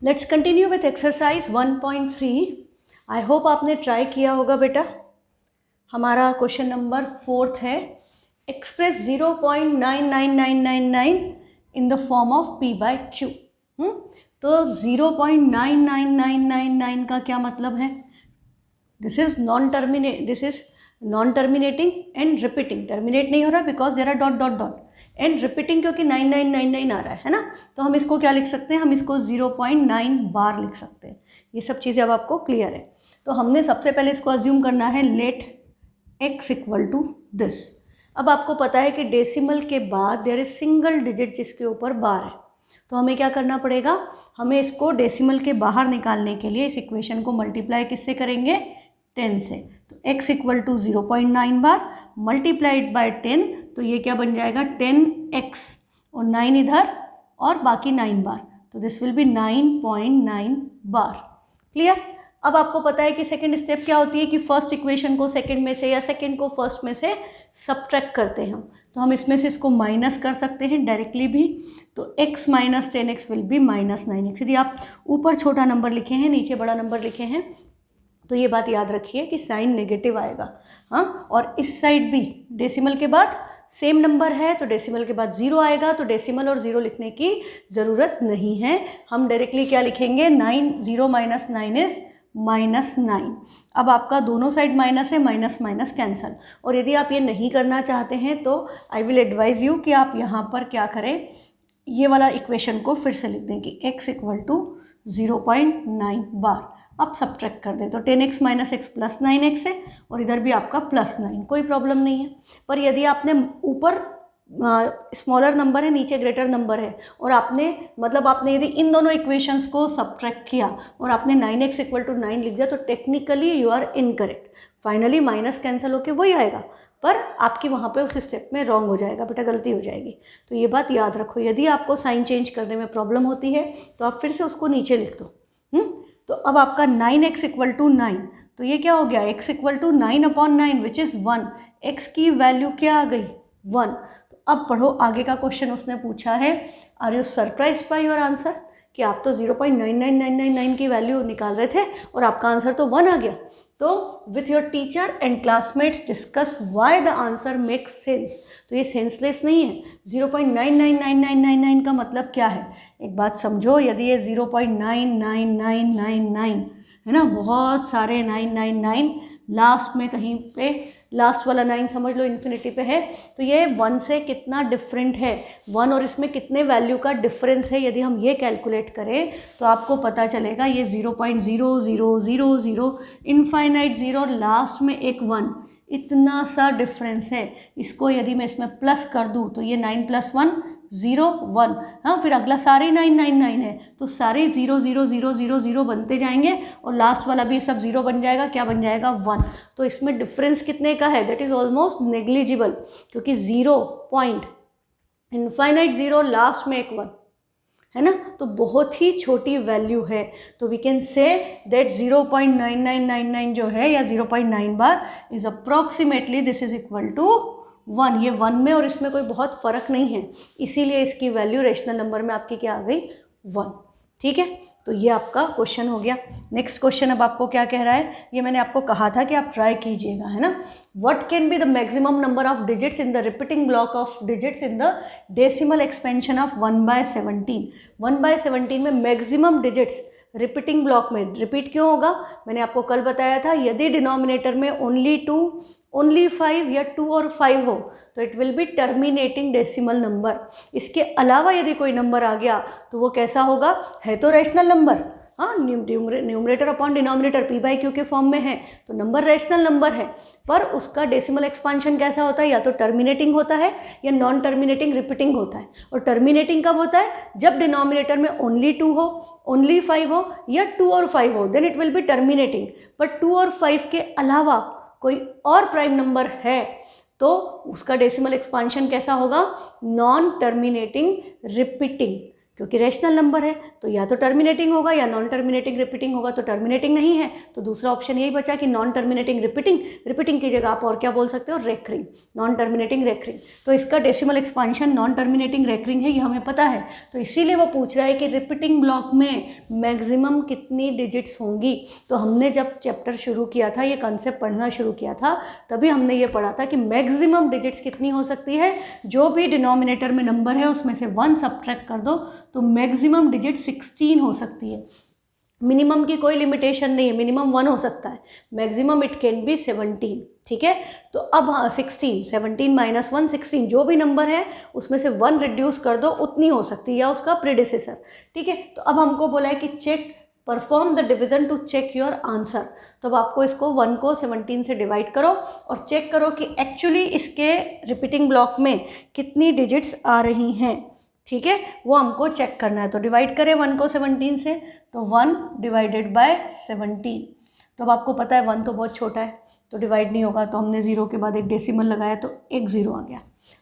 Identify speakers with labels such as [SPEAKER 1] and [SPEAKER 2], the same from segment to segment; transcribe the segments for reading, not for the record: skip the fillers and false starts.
[SPEAKER 1] Let's continue with exercise 1.3। I hope आपने try किया होगा बेटा। हमारा क्वेश्चन नंबर 4 है, express 0.99999 in the form of p by q। तो 0.99999 का क्या मतलब है? This is non terminating and repeating. Terminate नहीं हो रहा because there are dot dot dot, and repeating क्योंकि 9999 आ रहा है ना। तो हम इसको क्या लिख सकते हैं? हम इसको 0.9 बार लिख सकते हैं। ये सब चीज़ें अब आपको क्लियर है। तो हमने सबसे पहले इसको अज्यूम करना है, let x equal to this. अब आपको पता है कि डेसिमल के बाद देयर इज सिंगल डिजिट जिसके ऊपर बार है। तो हमें क्या करना पड़ेगा? हमें इसको डेसिमल के बाहर निकालने के लिए इस इक्वेशन को मल्टीप्लाई किससे करेंगे? 10 से। तो x equal to 0.9 bar multiplied by 10, तो ये क्या बन जाएगा? 10x और 9 इधर और बाकी 9 बार, तो this will be 9.9 bar. Clear? अब आपको पता है कि सेकंड स्टेप क्या होती है कि फर्स्ट इक्वेशन को सेकंड में से या सेकंड को फर्स्ट में से सब्ट्रैक्ट करते हैं हम। तो हम इसमें से इसको माइनस कर सकते हैं डायरेक्टली भी। तो x minus 10x will be minus 9x। यदि आप ऊपर छोटा नंबर लिखे हैं, नीचे बड़ा नंबर लिखे हैं, तो ये बात याद रखिए कि साइन नेगेटिव आएगा। हाँ, और इस साइड भी डेसिमल के बाद सेम नंबर है तो डेसिमल के बाद 0 आएगा। तो डेसिमल और 0 लिखने की ज़रूरत नहीं है, हम डायरेक्टली क्या लिखेंगे? 9 0 माइनस 9 इज माइनस 9। अब आपका दोनों साइड माइनस है, माइनस माइनस कैंसल। और यदि आप ये नहीं करना चाहते हैं तो आई विल एडवाइज़ यू कि आप यहाँ पर क्या करें, ये वाला इक्वेशन को फिर से लिख दें कि x इक्वल टू 0.9 बार। अब सब्ट्रैक्ट कर दें तो 10x minus x plus 9x है और इधर भी आपका प्लस 9, कोई प्रॉब्लम नहीं है। पर यदि आपने ऊपर स्मॉलर नंबर है, नीचे ग्रेटर नंबर है, और आपने यदि इन दोनों इक्वेशंस को सब्ट्रैक्ट किया और आपने 9x इक्वल टू 9 लिख दिया, तो technically you are incorrect. Finally minus cancel होके वही आएगा, पर आपकी वहाँ पे उस स्टेप में रॉन्ग हो जाएगा बेटा, गलती हो जाएगी। तो ये बात याद रखो, यदि आपको साइन चेंज करने में प्रॉब्लम होती है तो आप फिर से उसको नीचे लिख दो। तो अब आपका 9x इक्वल टू 9, तो ये क्या हो गया? x equal to 9/9 which is 1। x की वैल्यू क्या आ गई? 1। तो अब पढ़ो आगे का क्वेश्चन। उसने पूछा है, are you surprise by your answer? कि आप तो 0.99999 की वैल्यू निकाल रहे थे और आपका आंसर तो 1 आ गया। तो with your teacher and classmates discuss why the answer makes sense. तो ये सेंसलेस नहीं है। 0.99999 का मतलब क्या है? एक बात समझो, यदि ये 0.99999 है ना, बहुत सारे 999 लास्ट में कहीं पे, लास्ट वाला 9 समझ लो इन्फिनिटी पे है, तो ये 1 से कितना डिफरेंट है, 1 और इसमें कितने वैल्यू का डिफरेंस है, यदि हम ये कैलकुलेट करें तो आपको पता चलेगा ये 0.0000 इनफाइनाइट 0 लास्ट में एक 1, इतना सा डिफरेंस है। इसको यदि मैं इसमें प्लस कर दूँ तो ये 9 + 1 0 1। हाँ, फिर अगला सारे 999 है तो सारे 00000 बनते जाएंगे और लास्ट वाला भी सब 0 बन जाएगा। क्या बन जाएगा? 1। तो इसमें डिफरेंस कितने का है? दैट इज ऑलमोस्ट नेग्लिजिबल, क्योंकि 0 पॉइंट इनफाइनाइट 0 लास्ट में एक 1 है ना, तो बहुत ही छोटी वैल्यू है। तो वी कैन से दैट 0.9999 जो है या 0.9 bar is approximately this is equal to 1। ये 1 में और इसमें कोई बहुत फ़र्क नहीं है, इसीलिए इसकी वैल्यू रेशनल नंबर में आपकी क्या आ गई? 1। ठीक है, तो ये आपका क्वेश्चन हो गया। नेक्स्ट क्वेश्चन अब आपको क्या कह रहा है, ये मैंने आपको कहा था कि आप ट्राई कीजिएगा, है ना। What can be the maximum number of digits in the repeating block of digits in the decimal expansion of 1/17। 1/17 में मैक्सिमम डिजिट्स रिपीटिंग ब्लॉक में रिपीट क्यों होगा? मैंने आपको कल बताया था, यदि डिनोमिनेटर में ओनली 2, ओनली 5 या 2 और 5 हो तो it will be terminating decimal number. इसके अलावा यदि कोई नंबर आ गया तो वो कैसा होगा? है तो रैशनल नंबर, हाँ, न्यूमरेटर अपॉन डिनोमिनेटर p/q के फॉर्म में है तो नंबर रैशनल नंबर है, पर उसका डेसिमल एक्सपांशन कैसा होता है? या तो टर्मिनेटिंग होता है या नॉन टर्मिनेटिंग रिपीटिंग होता है। और टर्मिनेटिंग कब होता है? जब डिनोमिनेटर में ओनली 2 हो, ओनली 5 हो या 2 और 5 हो, then it will be terminating. पर 2 और 5 के अलावा कोई और प्राइम नंबर है तो उसका डेसिमल एक्सपांशन कैसा होगा? नॉन टर्मिनेटिंग रिपीटिंग, क्योंकि रैशनल नंबर है तो या तो टर्मिनेटिंग होगा या नॉन टर्मिनेटिंग रिपीटिंग होगा, तो टर्मिनेटिंग नहीं है तो दूसरा ऑप्शन यही बचा कि नॉन टर्मिनेटिंग रिपीटिंग। रिपीटिंग की जगह आप और क्या बोल सकते हो, रेकरिंग, नॉन टर्मिनेटिंग रेकरिंग। तो इसका decimal expansion non terminating recurring है, ये हमें पता है। तो इसीलिए वो पूछ रहा है कि रिपीटिंग ब्लॉक में मैक्सिमम कितनी डिजिट्स होंगी। तो हमने जब चैप्टर शुरू किया था, ये कंसेप्ट पढ़ना शुरू किया था, तभी हमने ये पढ़ा था कि मैक्सिमम डिजिट्स कितनी हो सकती है। जो भी डिनोमिनेटर में नंबर है उसमें से 1 सब्ट्रैक्ट कर दो तो मैक्सिमम डिजिट 16 हो सकती है। मिनिमम की कोई लिमिटेशन नहीं है, मिनिमम 1 हो सकता है, मैक्सिमम इट कैन बी 17। ठीक है, तो अब हाँ 16, 17 माइनस 1 16, जो भी नंबर है उसमें से 1 रिड्यूस कर दो, उतनी हो सकती है, या उसका प्रीडिसेसर। ठीक है, तो अब हमको बोला है कि check perform the division to check your answer. तो अब आपको इसको 1 को 17 से डिवाइड करो और चेक करो कि एक्चुअली इसके रिपीटिंग ब्लॉक में कितनी डिजिट्स आ रही हैं। ठीक है, वो हमको चेक करना है। तो डिवाइड करें 1 को 17 से, तो 1 डिवाइडेड बाय 17। तो अब आपको पता है 1 तो बहुत छोटा है तो डिवाइड नहीं होगा, तो हमने 0 के बाद एक डेसिमल लगाया तो एक 0 आ गया।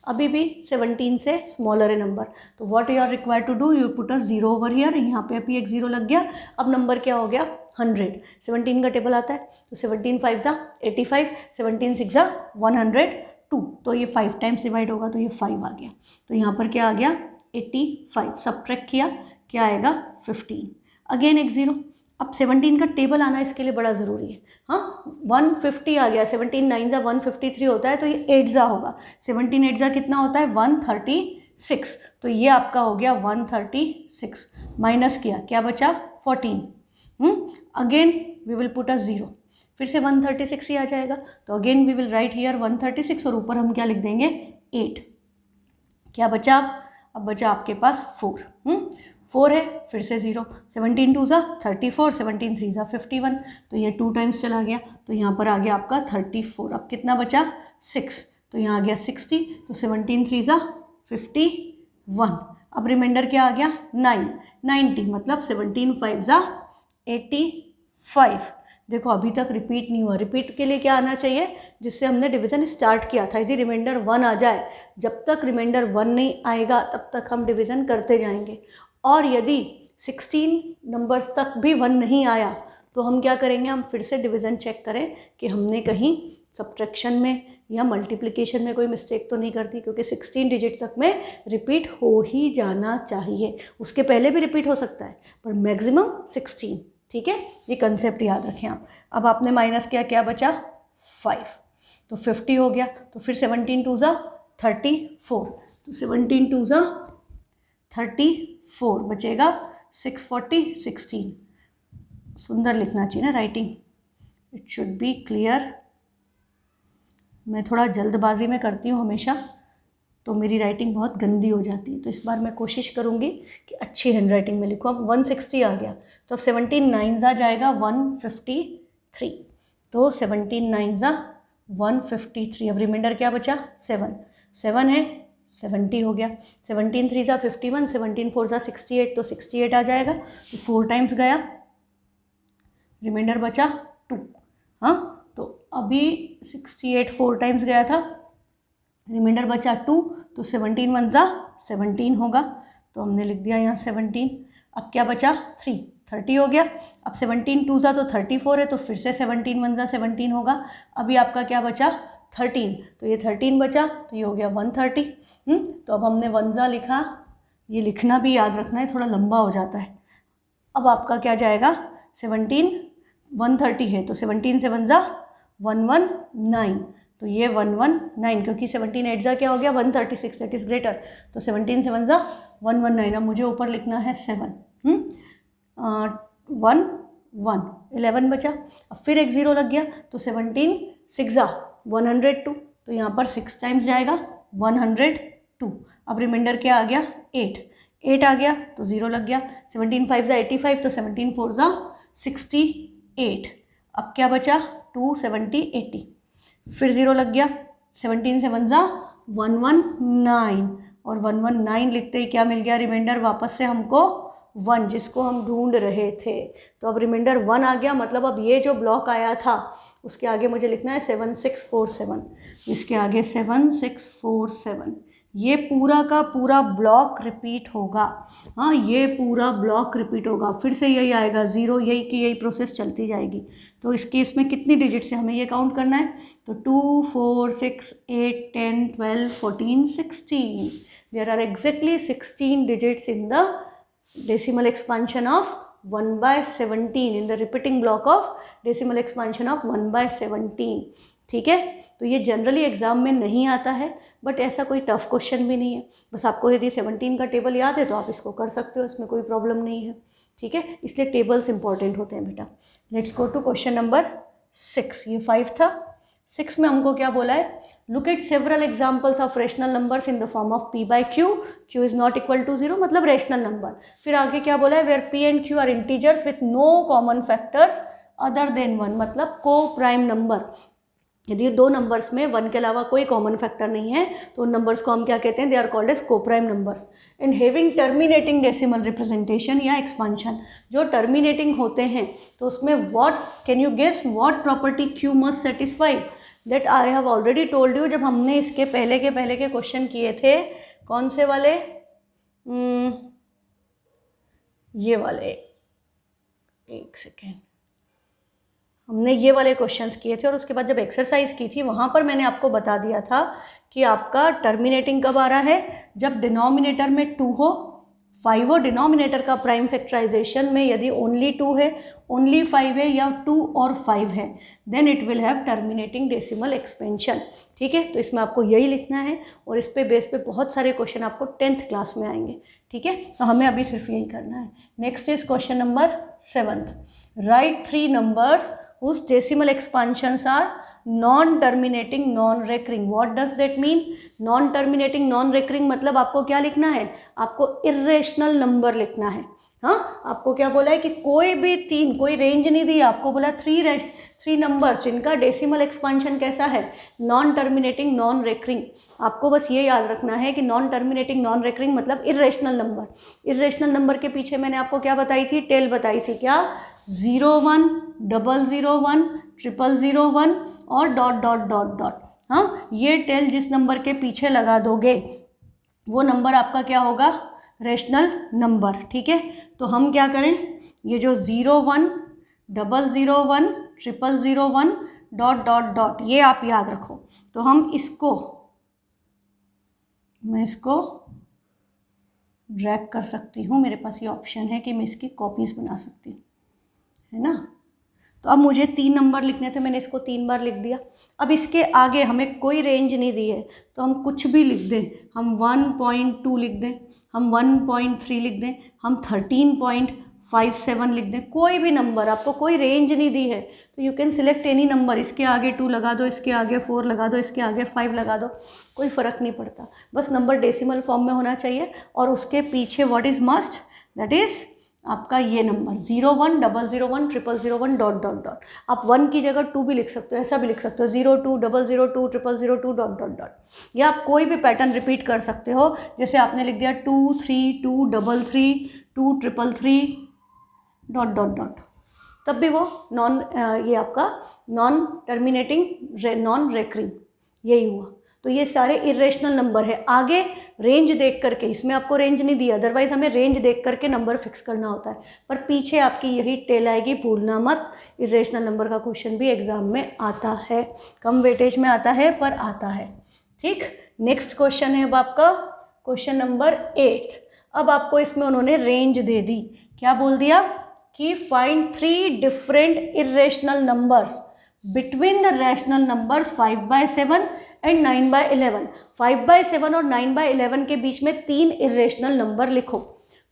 [SPEAKER 1] अभी भी 17 से स्मॉलर है नंबर, तो what you are required to do, you put a 0 over here. यहाँ पे अभी एक 0 लग गया। अब नंबर क्या हो गया, 100। 17 का टेबल आता है तो 17 5 जा 85, 17 6 जा 102, तो ये 5 टाइम्स डिवाइड होगा तो ये 5 आ गया। तो यहाँ पर क्या आ गया 85, सब्ट्रैक्ट किया क्या आएगा 15। अगेन एक 0। अब 17 का टेबल आना इसके लिए बड़ा ज़रूरी है। हाँ 150 आ गया, 17 9 जा 153 होता है तो ये 8 जा होगा। 17 8 जा कितना होता है 136, तो ये आपका हो गया 136। माइनस किया क्या बचा 14। Again we will put a 0, फिर से 136 ही आ जाएगा। तो again we will write here 136 और ऊपर हम क्या लिख देंगे 8। क्या बचा, अब बचा आपके पास 4। 4 है, फिर से 0। 17 2 जा 34, 17 3 जा 51, तो ये 2 टाइम्स चला गया, तो यहाँ पर आ गया आपका 34। अब कितना बचा 6, तो यहाँ आ गया 60, तो 17 3 जा 51। अब रिमाइंडर क्या आ गया 9, 90, मतलब 17 5 जा 85। देखो अभी तक रिपीट नहीं हुआ। रिपीट के लिए क्या आना चाहिए, जिससे हमने डिवीज़न स्टार्ट किया था। यदि रिमाइंडर 1 आ जाए, जब तक रिमाइंडर 1 नहीं आएगा तब तक हम डिवीज़न करते जाएंगे। और यदि 16 नंबर्स तक भी 1 नहीं आया तो हम क्या करेंगे, हम फिर से डिवीज़न चेक करें कि हमने कहीं सब्ट्रैक्शन में या मल्टीप्लिकेशन में कोई मिस्टेक तो नहीं करती, क्योंकि 16 डिजिट तक में रिपीट हो ही जाना चाहिए। उसके पहले भी रिपीट हो सकता है पर मैक्सिमम 16। ठीक है, ये कंसेप्ट याद रखें आप। अब आपने माइनस किया, क्या बचा 5, तो 50 हो गया। तो फिर 17 2 जा 34, तो 17 2 जा 34 बचेगा 640 16। सुंदर लिखना चाहिए ना writing, it should be clear. मैं थोड़ा जल्दबाजी में करती हूँ हमेशा, तो मेरी राइटिंग बहुत गंदी हो जाती है। तो इस बार मैं कोशिश करूँगी कि अच्छी हैंड राइटिंग में लिखूँ। अब 160 आ गया, तो अब 17 9 आ जाएगा 153, तो 17 9 जा 153। अब रिमाइंडर क्या बचा 7, 7 है 70 हो गया। 17 3 जा 51, 17 4 जा 68, तो 68 आ जाएगा। तो 4 टाइम्स गया, रिमाइंडर बचा 2। हाँ, तो अभी 68 4 टाइम्स गया था, रिमाइंडर बचा 2, तो 17 1 जा 17 होगा, तो हमने लिख दिया यहाँ 17। अब क्या बचा 3, 30 हो गया। अब 17 2 जा तो 34 है, तो फिर से 17 1 जा 17 होगा। अभी आपका क्या बचा 13, तो ये 13 बचा, तो ये हो गया 130। तो अब हमने 1 जा लिखा, ये लिखना भी याद रखना है, थोड़ा लंबा हो जाता है। अब आपका क्या जाएगा 17 130 है, तो 17 से 1 जा 119, तो ये 119, क्योंकि 17 8 जा क्या हो गया 136, दैट इज़ ग्रेटर, तो 17 से 1 जा 119। अब मुझे ऊपर लिखना है 7, 1 1 11 बचा। अब फिर एक 0 लग गया, तो 17 6 जा 102, तो यहाँ पर 6 टाइम्स जाएगा 102। अब रिमाइंडर क्या आ गया 8, 8 आ गया, तो 0 लग गया। 17 5 जा 85, तो 17 4 जा 68। अब क्या बचा 2 70 80, फिर 0 लग गया। 17 से 1 जा 119, और 119 लिखते ही क्या मिल गया रिमाइंडर वापस से हमको 1, जिसको हम ढूंढ रहे थे। तो अब रिमाइंडर 1 आ गया, मतलब अब ये जो ब्लॉक आया था उसके आगे मुझे लिखना है 7647, इसके आगे 7647, ये पूरा का पूरा ब्लॉक रिपीट होगा। हाँ, ये पूरा ब्लॉक रिपीट होगा, फिर से यही आएगा 0, यही की यही प्रोसेस चलती जाएगी। तो इस केस में कितनी डिजिट से हमें ये काउंट करना है, तो 2, 4, 6, 8, 10, 12, 14, 16। There are exactly 16 digits in the decimal expansion of 1/17, in the repeating block of decimal expansion of 1/17। ठीक है, तो ये जनरली एग्जाम में नहीं आता है, बट ऐसा कोई टफ क्वेश्चन भी नहीं है। बस आपको यदि 17 का टेबल याद है तो आप इसको कर सकते हो, इसमें कोई प्रॉब्लम नहीं है। ठीक है, इसलिए टेबल्स इंपॉर्टेंट होते हैं बेटा। Let's go to question number 6। ये 5 था। 6 में हमको क्या बोला है, look at several examples of rational numbers in the form of p/q, q is not equal to 0, मतलब रेशनल नंबर। फिर आगे क्या बोला है, where p and q are integers with no common factors other than 1, मतलब को prime number. यदि दो नंबर्स में 1 के अलावा कोई कॉमन फैक्टर नहीं है तो उन नंबर्स को हम क्या कहते हैं, they are called as coprime numbers. And having terminating decimal representation या एक्सपांशन, जो टर्मिनेटिंग होते हैं तो उसमें what can you guess what property q must satisfy, that I have already told you जब हमने इसके पहले के क्वेश्चन किए थे। कौन से वाले, ये वाले, एक सेकेंड, हमने ये वाले क्वेश्चंस किए थे और उसके बाद जब एक्सरसाइज की थी वहाँ पर मैंने आपको बता दिया था कि आपका टर्मिनेटिंग कब आ रहा है, जब डिनोमिनेटर में 2 हो, 5 हो, डिनोमिनेटर का प्राइम फैक्टराइजेशन में यदि ओनली 2 है, ओनली 5 है या 2 और 5 है, then it will have terminating decimal expansion. ठीक है, तो इसमें आपको यही लिखना है और इस पे बेस पे बहुत सारे क्वेश्चन आपको 10th क्लास में आएंगे। ठीक है, तो हमें अभी सिर्फ यही करना है। Next is question number 7th, right 3 numbers whose decimal expansions are non-terminating, non-recurring. What does that mean? Non-terminating, non-recurring मतलब आपको क्या लिखना है, आपको irrational number लिखना है। हाँ, आपको क्या बोला है कि कोई भी 3, कोई रेंज नहीं दी, आपको बोला 3 नंबर्स जिनका डेसिमल एक्सपांशन कैसा है, नॉन टर्मिनेटिंग, नॉन रेकरिंग। आपको बस ये याद रखना है कि नॉन टर्मिनेटिंग, नॉन रेकरिंग मतलब इर्रेशनल नंबर। इर्रेशनल नंबर के पीछे मैंने आपको क्या बताई थी, टेल बताई थी, क्या, 01, 001, 001 और ... हाँ, ये टेल जिस नंबर के पीछे लगा दोगे वो नंबर आपका क्या होगा, रेशनल नंबर। ठीक है, तो हम क्या करें, ये जो 01, 001, 001 ... ये आप याद रखो। तो हम इसको, मैं इसको ड्रैग कर सकती हूँ, मेरे पास ये ऑप्शन है कि मैं इसकी कॉपीज़ बना सकती हूँ, है ना। तो अब मुझे 3 नंबर लिखने थे, मैंने इसको 3 बार लिख दिया। अब इसके आगे हमें कोई रेंज नहीं दी है तो हम कुछ भी लिख दें, हम 1.2 लिख दें, हम 1.3 लिख दें, हम 13.57 लिख दें, कोई भी नंबर, आपको कोई रेंज नहीं दी है तो you can select any number. इसके आगे 2 लगा दो, इसके आगे 4 लगा दो, इसके आगे 5 लगा दो, कोई फ़र्क नहीं पड़ता। बस नंबर डेसिमल फॉर्म में होना चाहिए और उसके पीछे what is must, that is आपका ये नंबर 01, 001, 001 ... आप 1 की जगह 2 भी लिख सकते हो, ऐसा भी लिख सकते हो 02, 002, 002 ... या आप कोई भी पैटर्न रिपीट कर सकते हो, जैसे आपने लिख दिया 2, 3, 2, 3, 2, 3, 2, ... तब भी वो नॉन, ये आपका नॉन टर्मिनेटिंग, नॉन रेकरिंग, यही हुआ। तो ये सारे इरेशनल नंबर है। आगे रेंज देख करके, इसमें आपको रेंज नहीं दी, अदरवाइज हमें रेंज देख करके नंबर फिक्स करना होता है, पर पीछे आपकी यही टेल आएगी, भूलना मत। इरेशनल नंबर का क्वेश्चन भी एग्जाम में आता है, कम वेटेज में आता है पर आता है। ठीक, नेक्स्ट क्वेश्चन है अब आपका क्वेश्चन नंबर 8। अब आपको इसमें उन्होंने रेंज दे दी, क्या बोल दिया कि find 3 different irrational numbers between the rational numbers 5/7 and 9/11। 5/7 और 9/11 के बीच में 3 इरेशनल नंबर लिखो।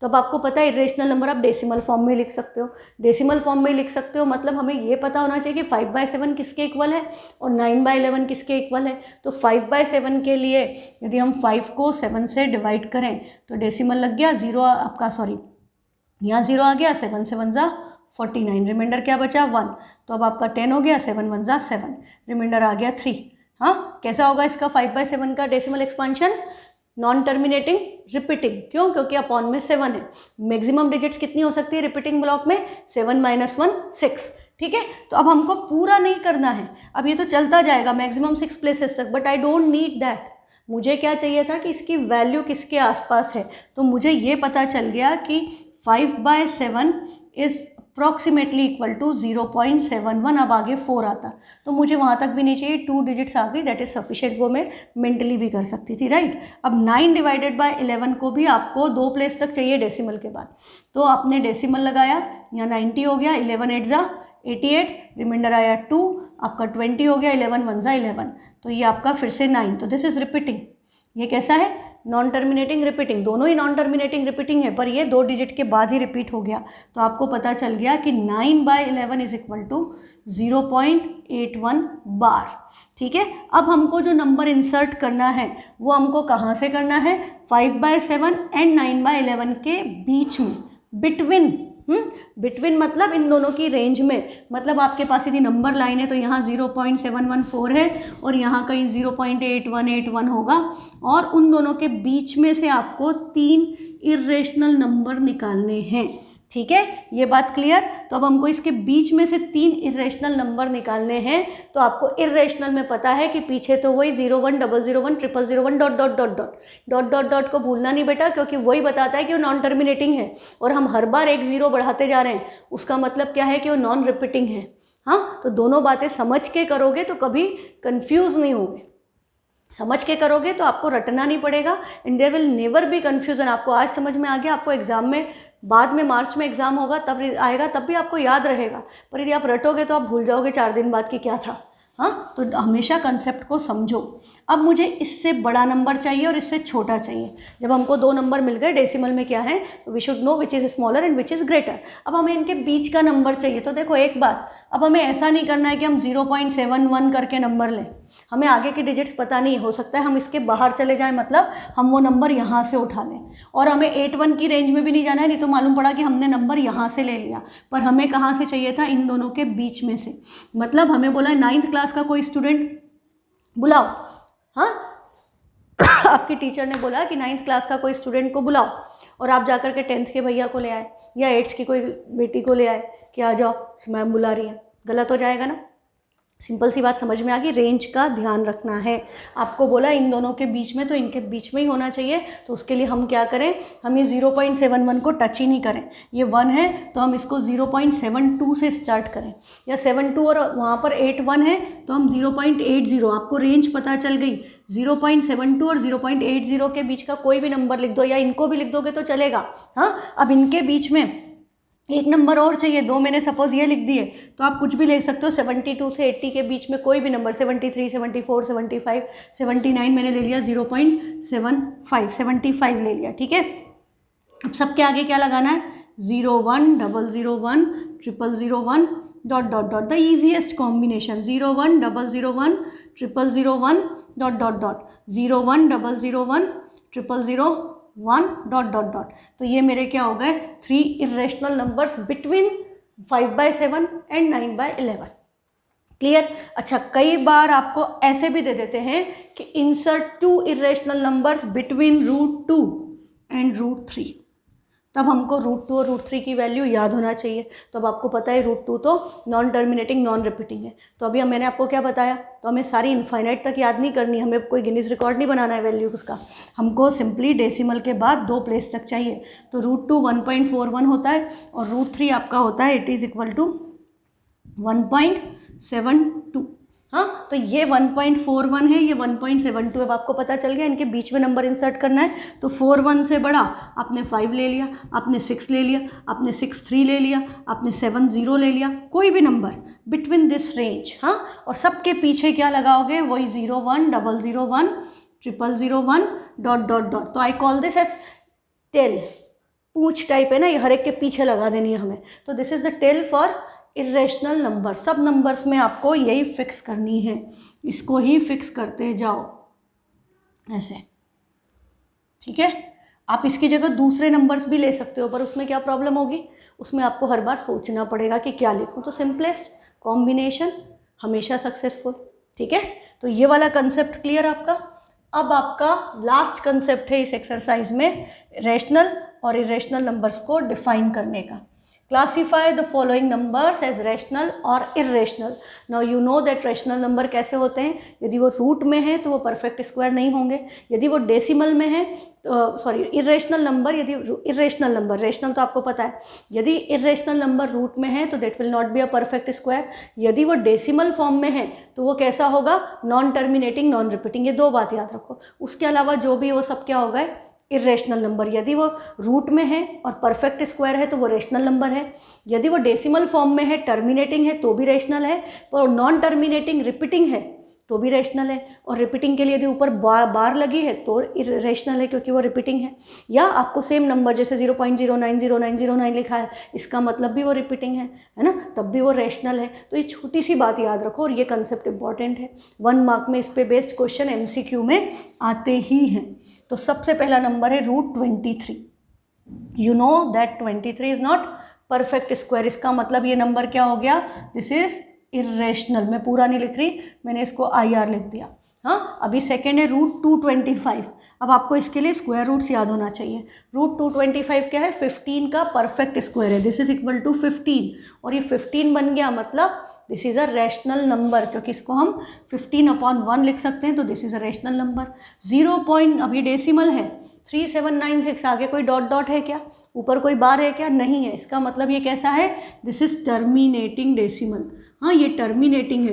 [SPEAKER 1] तो अब आपको पता है इरेशनल नंबर आप डेसिमल फॉर्म में लिख सकते हो, डेसिमल फॉर्म में लिख सकते हो, मतलब हमें ये पता होना चाहिए कि 5/7 किसके इक्वल है और 9/11 किसके इक्वल है। तो 5/7 के लिए यदि हम 5 को 7 से डिवाइड करें तो डेसिमल लग गया 0 आपका, सॉरी यहाँ 0 आ गया, 7 से 1 जा 49, रिमाइंडर क्या बचा 1। तो अब आपका 10 हो गया, 7 1 जा 7, रिमाइंडर आ गया 3। हाँ, कैसा होगा इसका 5/7 का decimal expansion, non terminating, repeating. क्यों, क्योंकि अपॉन में 7 है। मैक्सिमम डिजिट्स कितनी हो सकती है रिपीटिंग ब्लॉक में, 7 - 1 6। ठीक है, तो अब हमको पूरा नहीं करना है, अब ये तो चलता जाएगा मैक्सिमम 6 प्लेसेस तक, but I don't need that. मुझे क्या चाहिए था कि इसकी वैल्यू किसके आसपास है, तो मुझे ये पता चल गया कि 5/7 इज़ अप्रॉक्सीमेटली इक्वल टू 0.71। अब आगे 4 आता तो मुझे वहाँ तक भी नहीं चाहिए, 2 डिजिट्स आ गई, दैट इज़ सफिशिएंट, वो मैं मेंटली भी कर सकती थी, राइट। अब 9/11 को भी आपको 2 प्लेस तक चाहिए डेसिमल के बाद, तो आपने डेसिमल लगाया, यहाँ 90 हो गया, 11 8 जा 88, रिमाइंडर आया 2, आपका 20 हो गया, 11 1 जा 11, तो ये आपका फिर से 9, तो दिस इज़ रिपीटिंग। ये कैसा है, नॉन टर्मिनेटिंग रिपीटिंग, दोनों ही नॉन टर्मिनेटिंग रिपीटिंग है, पर ये 2 डिजिट के बाद ही रिपीट हो गया, तो आपको पता चल गया कि 9/11 इज इक्वल टू 0.81 बार। ठीक है, अब हमको जो नंबर इंसर्ट करना है वो हमको कहाँ से करना है, 5/7 एंड 9/11 के बीच में, बिटवीन मतलब इन दोनों की रेंज में, मतलब आपके पास यदि नंबर लाइन है तो यहाँ 0.714 है और यहाँ कहीं 0.8181 होगा, और उन दोनों के बीच में से आपको 3 इर्रेशनल नंबर निकालने हैं। ठीक है, ये बात क्लियर। तो अब हमको इसके बीच में से 3 इर्रेशनल नंबर निकालने हैं, तो आपको इर्रेशनल में पता है कि पीछे तो वही 01 001 001 dot dot dot dot dot dot dot को भूलना नहीं बेटा, क्योंकि वही बताता है कि वो नॉन टर्मिनेटिंग है, और हम हर बार एक 0 बढ़ाते जा रहे हैं, उसका मतलब क्या है कि वो नॉन रिपीटिंग है। हाँ, तो दोनों बातें समझ के करोगे तो कभी कंफ्यूज नहीं होगे, समझ के करोगे तो आपको रटना नहीं पड़ेगा, and there will never be confusion. आपको आज समझ में आ गया, आपको एग्जाम में बाद में मार्च में एग्जाम होगा तब आएगा, तब भी आपको याद रहेगा, पर यदि आप रटोगे तो आप भूल जाओगे 4 दिन बाद कि क्या था। हाँ, तो हमेशा कंसेप्ट को समझो। अब मुझे इससे बड़ा नंबर चाहिए और इससे छोटा चाहिए। जब हमको 2 नंबर मिल गए, डेसिमल में क्या है, तो we should know which is smaller and which is greater. अब हमें इनके बीच का नंबर चाहिए, तो देखो एक बात, अब हमें ऐसा नहीं करना है कि हम 0.71 करके नंबर लें, हमें आगे के डिजिट्स पता नहीं, हो सकता है हम इसके बाहर चले जाएं, मतलब हम वो नंबर यहाँ से उठा लें, और हमें 81 की रेंज में भी नहीं जाना है, नहीं तो मालूम पड़ा कि हमने नंबर यहाँ से ले लिया, पर हमें कहाँ से चाहिए था, इन दोनों के बीच में से। मतलब हमें बोला 9th क्लास का कोई स्टूडेंट बुलाओ, हाँ आपकी टीचर ने बोला कि 9th क्लास का कोई स्टूडेंट को बुलाओ, और आप जाकर के 10th के भैया को ले आए या 8th की कोई बेटी को ले आए कि आ जाओ मैम बुला रही है, गलत हो जाएगा ना। सिंपल सी बात समझ में आ गई, रेंज का ध्यान रखना है। आपको बोला इन दोनों के बीच में, तो इनके बीच में ही होना चाहिए, तो उसके लिए हम क्या करें, हम ये 0.71 को टच ही नहीं करें, ये 1 है तो हम इसको 0.72 से स्टार्ट करें, या 72 और वहाँ पर 81 है तो हम 0.80, आपको रेंज पता चल गई, 0.72 और 0.80 के बीच का कोई भी नंबर लिख दो, या इनको भी लिख दोगे तो चलेगा। हाँ, अब इनके बीच में एक नंबर और चाहिए, 2 मैंने सपोज ये लिख दिए, तो आप कुछ भी लिख सकते हो, 72 से 80 के बीच में कोई भी नंबर, 73 74 75 79 मैंने ले लिया, 0.75 75 ले लिया। ठीक है, अब सबके आगे क्या लगाना है, 01 001 001 dot dot dot, the easiest combination, 01 001 001 dot dot dot, 01 001 001 dot dot dot. तो ये मेरे क्या हो गए, 3 irrational numbers between 5/7 and 9/11। Clear. अच्छा, कई बार आपको ऐसे भी दे देते हैं कि insert 2 irrational numbers between √2 and √3, तब हमको √2 और √3 की वैल्यू याद होना चाहिए। तो अब आपको पता है √2 तो नॉन टर्मिनेटिंग नॉन रिपीटिंग है, तो अभी मैंने आपको क्या बताया, तो हमें सारी इनफाइनाइट तक याद नहीं करनी, हमें कोई गिनीज रिकॉर्ड नहीं बनाना है वैल्यू उसका, हमको सिंपली डेसिमल के बाद 2 प्लेस तक चाहिए। तो √2 1.41 होता है और √3 आपका होता है, इट इज़ इक्वल टू 1.72। हाँ, तो ये 1.41 है, ये 1.72। अब आपको पता चल गया इनके बीच में नंबर इंसर्ट करना है, तो 41 से बड़ा आपने 5 ले लिया, आपने 6 ले लिया, आपने 6 3 ले लिया, आपने 7 0 ले लिया, कोई भी नंबर बिटवीन दिस रेंज। हाँ, और सबके पीछे क्या लगाओगे, वही 01 001 001 डॉट डॉट डॉट। तो I call this as tail, पूंछ टाइप है ना, ये हर एक के पीछे लगा देनी है हमें, तो this is the tale for irrational number. सब नंबर्स में आपको यही फिक्स करनी है, इसको ही फिक्स करते जाओ ऐसे। ठीक है, आप इसकी जगह दूसरे नंबर्स भी ले सकते हो, पर उसमें क्या प्रॉब्लम होगी, उसमें आपको हर बार सोचना पड़ेगा कि क्या लिखूं। तो सिंपलेस्ट कॉम्बिनेशन हमेशा सक्सेसफुल। ठीक है, तो ये वाला कंसेप्ट क्लियर आपका। अब आपका लास्ट कंसेप्ट है इस एक्सरसाइज में, रैशनल और इरेशनल नंबर्स को डिफाइन करने का। Classify the following numbers as rational और irrational. Now you know that rational number कैसे होते हैं, यदि वो रूट में है तो वो परफेक्ट स्क्वायर नहीं होंगे, यदि वो डेसिमल में है सॉरी इर्रेशनल नंबर, यदि इर्रेशनल नंबर, रेशनल तो आपको पता है, यदि इर्रेशनल नंबर रूट में है तो that will not be a perfect square, यदि वो डेसिमल फॉर्म में है तो वो कैसा होगा, नॉन टर्मिनेटिंग नॉन रिपीटिंग। ये दो बात याद रखो, उसके अलावा जो भी वो सब क्या हो गए, इर्रेशनल नंबर। यदि वो रूट में है और परफेक्ट स्क्वायर है तो वो रेशनल नंबर है, यदि वो डेसिमल फॉर्म में है, टर्मिनेटिंग है तो भी रेशनल है, और नॉन टर्मिनेटिंग रिपीटिंग है तो भी रेशनल है, और रिपीटिंग के लिए यदि ऊपर बार लगी है तो रेशनल है क्योंकि वो रिपीटिंग है। या आपको सेम नंबर जैसे 0.090909 लिखा है, इसका मतलब भी वो रिपीटिंग है ना, तब भी वो रेशनल है। तो ये छोटी सी बात याद रखो और ये कंसेप्ट इंपॉर्टेंट है, 1 मार्क में इस पे बेस्ड क्वेश्चन MCQ में आते ही हैं। तो सबसे पहला नंबर है √23। You know that 23 is not perfect square, इसका मतलब ये नंबर क्या हो गया, दिस इज इर्रेशनल। मैं पूरा नहीं लिख रही, मैंने इसको IR लिख दिया। हाँ, अभी सेकेंड है √225। अब आपको इसके लिए स्क्वायर रूट्स याद होना चाहिए। √225 क्या है, 15 का परफेक्ट स्क्वायर है, दिस इज इक्वल टू 15, और ये 15 बन गया, मतलब this is a rational number, क्योंकि इसको हम 15/1 लिख सकते हैं, तो this is a rational number. 0. अभी डेसिमल है 3796, आगे कोई डॉट डॉट है क्या, ऊपर कोई बार है क्या, नहीं है, इसका मतलब ये कैसा है, दिस इज टर्मिनेटिंग डेसिमल। हाँ, ये टर्मिनेटिंग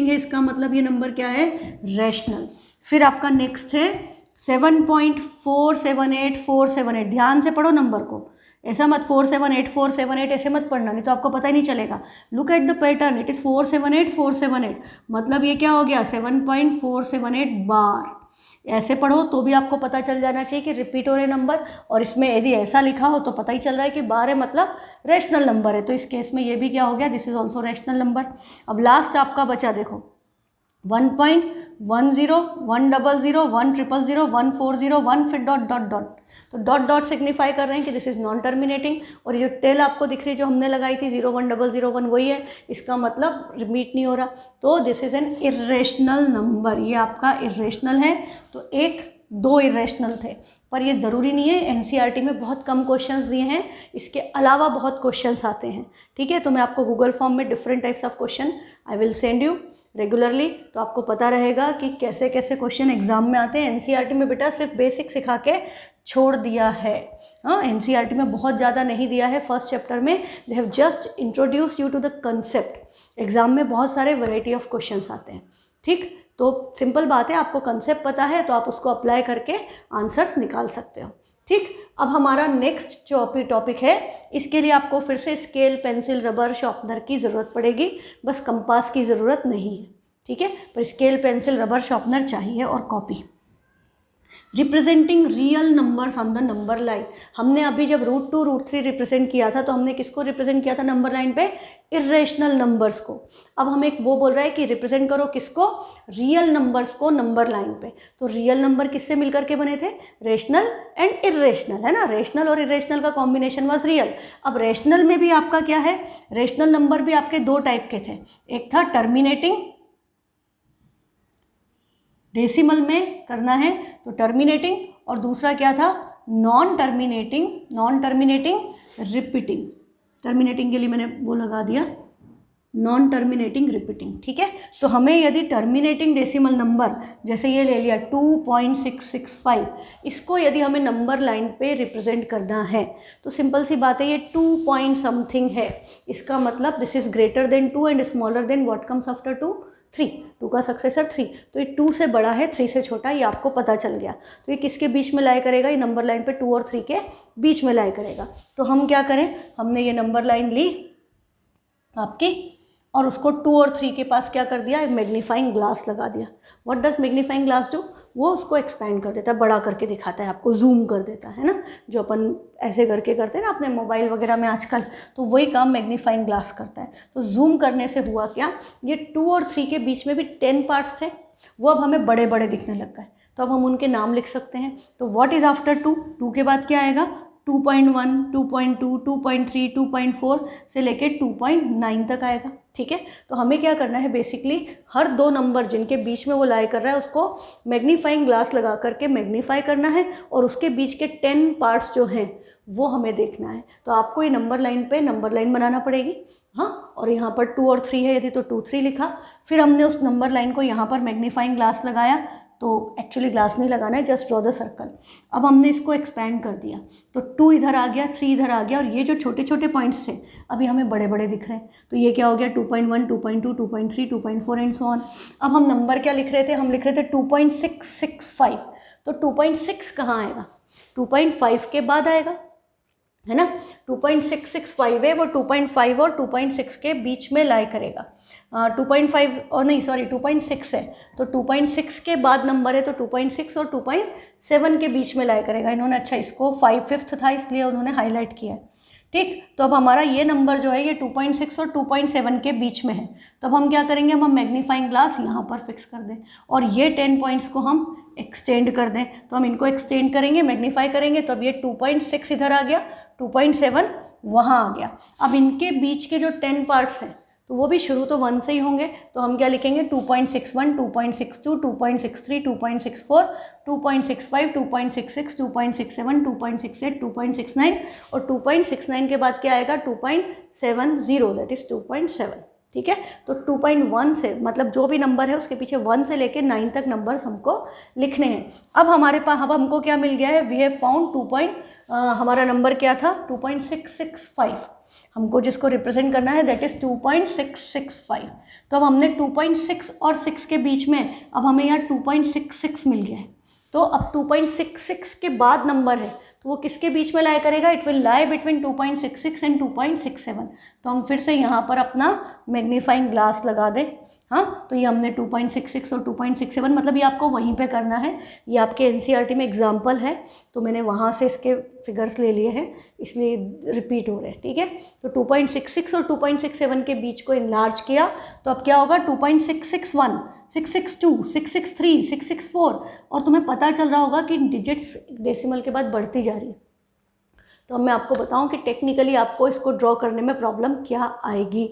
[SPEAKER 1] है, इसका मतलब ये नंबर क्या है, रैशनल। फिर आपका नेक्स्ट है 7.478478। ध्यान से पढ़ो नंबर को, ऐसा मत 478478 ऐसे मत पढ़ना, नहीं तो आपको पता ही नहीं चलेगा। Look at the pattern, it is 478478, मतलब ये क्या हो गया, 7.478 बार। ऐसे पढ़ो तो भी आपको पता चल जाना चाहिए कि रिपीट हो रहे नंबर, और इसमें यदि ऐसा लिखा हो तो पता ही चल रहा है कि बार है, मतलब रैशनल नंबर है। तो इस केस में ये भी क्या हो गया, this is also rational number. अब लास्ट आपका बचा देखो 1.10 100 100 100 140 1 फिर डॉट डॉट डॉट, तो डॉट डॉट सिग्निफाई कर रहे हैं कि दिस इज़ नॉन टर्मिनेटिंग, और ये टेल आपको दिख रही है जो हमने लगाई थी 01001 वही है, इसका मतलब रिपीट नहीं हो रहा, तो this is an irrational number. ये आपका इर्रेशनल है, तो 1-2 इर्रेशनल थे, पर ये ज़रूरी नहीं है, NCERT में बहुत कम क्वेश्चंस दिए हैं, इसके अलावा बहुत क्वेश्चंस आते हैं। ठीक है, तो मैं आपको गूगल फॉर्म में different types of question I will send you regularly, तो आपको पता रहेगा कि कैसे कैसे क्वेश्चन एग्जाम में आते हैं। NCERT में बेटा सिर्फ बेसिक सिखा के छोड़ दिया है। हाँ, NCERT में बहुत ज़्यादा नहीं दिया है, फर्स्ट चैप्टर में they have just introduce you to the concept. Exam में बहुत सारे वैरायटी ऑफ क्वेश्चंस आते हैं। ठीक, तो सिंपल बात है, आपको कंसेप्ट पता है तो आप उसको अप्लाई करके आंसर्स निकाल सकते हो। ठीक, अब हमारा नेक्स्ट जो टॉपिक है, इसके लिए आपको फिर से स्केल, पेंसिल, रबर, शार्पनर की ज़रूरत पड़ेगी, बस कंपास की ज़रूरत नहीं है। ठीक है, पर स्केल, पेंसिल, रबर, शार्पनर चाहिए, और copy. Representing real numbers on the number line. हमने अभी जब √2 √3 रिप्रेजेंट किया था, तो हमने किसको रिप्रेजेंट किया था नंबर लाइन पे, इर्रेशनल नंबर्स को। अब हमें एक वो बोल रहा है कि रिप्रेजेंट करो किसको, रियल नंबर्स को नंबर लाइन पे। तो रियल नंबर किससे मिलकर के बने थे, रेशनल एंड इर्रेशनल, है ना, रेशनल और इर्रेशनल का कॉम्बिनेशन वाज रियल। अब रेशनल में भी आपका क्या है, रेशनल नंबर भी आपके 2 टाइप के थे, एक था टर्मिनेटिंग, डेसिमल में करना है तो टर्मिनेटिंग, और दूसरा क्या था, नॉन टर्मिनेटिंग रिपीटिंग। टर्मिनेटिंग के लिए मैंने वो लगा दिया, नॉन टर्मिनेटिंग रिपीटिंग। ठीक है, तो हमें यदि टर्मिनेटिंग डेसिमल नंबर, जैसे ये ले लिया 2.665, इसको यदि हमें नंबर लाइन पे रिप्रेजेंट करना है तो सिंपल सी बात है, ये 2 पॉइंट समथिंग है, इसका मतलब this is greater than 2 and smaller than what comes after 2, 3, 2 का सक्सेसर 3, तो ये 2 से बड़ा है, 3 से छोटा, ये आपको पता चल गया। तो ये किसके बीच में लाई करेगा, ये नंबर लाइन पे 2 और 3 के बीच में लाई करेगा। तो हम क्या करें, हमने ये नंबर लाइन ली आपकी, और उसको 2 और 3 के पास क्या कर दिया, मैग्नीफाइंग ग्लास लगा दिया। What does magnifying glass do, वो उसको एक्सपैंड कर देता है, बड़ा करके दिखाता है, आपको जूम कर देता है ना, जो अपन ऐसे करके करते हैं ना अपने मोबाइल वगैरह में आजकल, तो वही काम मैग्नीफाइंग ग्लास करता है। तो जूम करने से हुआ क्या, ये 2 और 3 के बीच में भी 10 पार्ट्स थे, वो अब हमें बड़े बड़े दिखने लग गए, तो अब हम उनके नाम लिख सकते हैं। तो व्हाट इज़ आफ्टर 2, 2 के बाद क्या आएगा, 2.1, 2.2, 2.3, 2.4 से लेके 2.9 तक आएगा। ठीक है, तो हमें क्या करना है, बेसिकली हर 2 नंबर जिनके बीच में वो लाई कर रहा है उसको मैग्नीफाइंग ग्लास लगा करके मैग्नीफाई करना है, और उसके बीच के 10 पार्ट्स जो हैं वो हमें देखना है। तो आपको ये नंबर लाइन पे नंबर लाइन बनाना पड़ेगी, हाँ, और यहाँ पर 2 और 3 है, यदि तो 2 3 लिखा। फिर हमने उस नंबर लाइन को यहाँ पर मैग्नीफाइंग ग्लास लगाया, तो एक्चुअली ग्लास नहीं लगाना है, जस्ट ड्रॉ द सर्कल। अब हमने इसको एक्सपैंड कर दिया, तो 2 इधर आ गया, 3 इधर आ गया, और ये जो छोटे छोटे पॉइंट्स थे अभी हमें बड़े बड़े दिख रहे हैं। तो ये क्या हो गया 2.1, 2.2, 2.3, 2.4 एंड सो ऑन। अब हम नंबर क्या लिख रहे थे, हम लिख रहे थे 2.665। तो 2.6 कहाँ आएगा, 2.5 के बाद आएगा, है ना। 2.665 है, वो 2.5 और 2.6 के बीच में लाई करेगा। 2.5 और नहीं सॉरी 2.6 है, तो 2.6 के बाद नंबर है, तो 2.6 और 2.7 के बीच में लाई करेगा। इन्होंने अच्छा इसको 5/5 था इसलिए उन्होंने हाईलाइट किया है, ठीक। तो अब हमारा ये नंबर जो है ये 2.6 और 2.7 के बीच में है। तो अब हम क्या करेंगे, हम मैग्नीफाइंग ग्लास यहाँ पर फिक्स कर दें और ये 10 पॉइंट्स को हम एक्सटेंड कर दें। तो हम इनको एक्सटेंड करेंगे, मैग्नीफाई करेंगे, तो अब ये 2.6 इधर आ गया, 2.7 वहाँ आ गया। अब इनके बीच के जो 10 पार्ट्स हैं तो वो भी शुरू तो 1 से ही होंगे, तो हम क्या लिखेंगे 2.61, 2.62, 2.63, 2.64, 2.65, 2.66, 2.67, 2.68, 2.69 और 2.69 के बाद क्या आएगा 2.70, दैट इज 2.7, ठीक है। तो 2.1 से मतलब जो भी नंबर है उसके पीछे 1 से लेकर 9 तक नंबर्स हमको लिखने हैं। अब हमारे पास अब हमको क्या मिल गया है, वी हैव फाउंड हमारा नंबर क्या था 2.665, हमको जिसको रिप्रेजेंट करना है दैट इज 2.665। तो अब हमने 2.6 और 6 के बीच में अब हमें यहाँ 2.66 मिल गया है। तो अब 2.66 के बाद नंबर है तो वो किसके बीच में लाई करेगा, it will lie between 2.66 and 2.67। तो हम फिर से यहाँ पर अपना मैग्नीफाइंग ग्लास लगा दें, हाँ। तो ये हमने 2.66 और 2.67 मतलब ये आपको वहीं पे करना है, ये आपके एनसीईआरटी में एग्जाम्पल है तो मैंने वहाँ से इसके फिगर्स ले लिए हैं इसलिए रिपीट हो रहे हैं, ठीक है। तो 2.66 और 2.67 के बीच को इनलार्ज किया तो अब क्या होगा 2.661, 662, 663, 664 और तुम्हें पता चल रहा होगा कि डिजिट्स डेसिमल के बाद बढ़ती जा रही है। तो अब मैं आपको बताऊं कि टेक्निकली आपको इसको ड्रॉ करने में प्रॉब्लम क्या आएगी,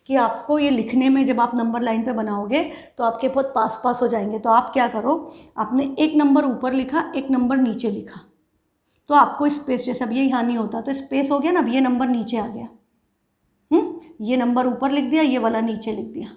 [SPEAKER 1] कि आपको ये लिखने में जब आप नंबर लाइन पे बनाओगे तो आपके बहुत पास हो जाएंगे। तो आप क्या करो, आपने एक नंबर ऊपर लिखा, एक नंबर नीचे लिखा, तो आपको स्पेस, जैसे अब ये यहाँ नहीं होता तो स्पेस हो गया ना, अब ये नंबर नीचे आ गया, ये नंबर ऊपर लिख दिया, ये वाला नीचे लिख दिया।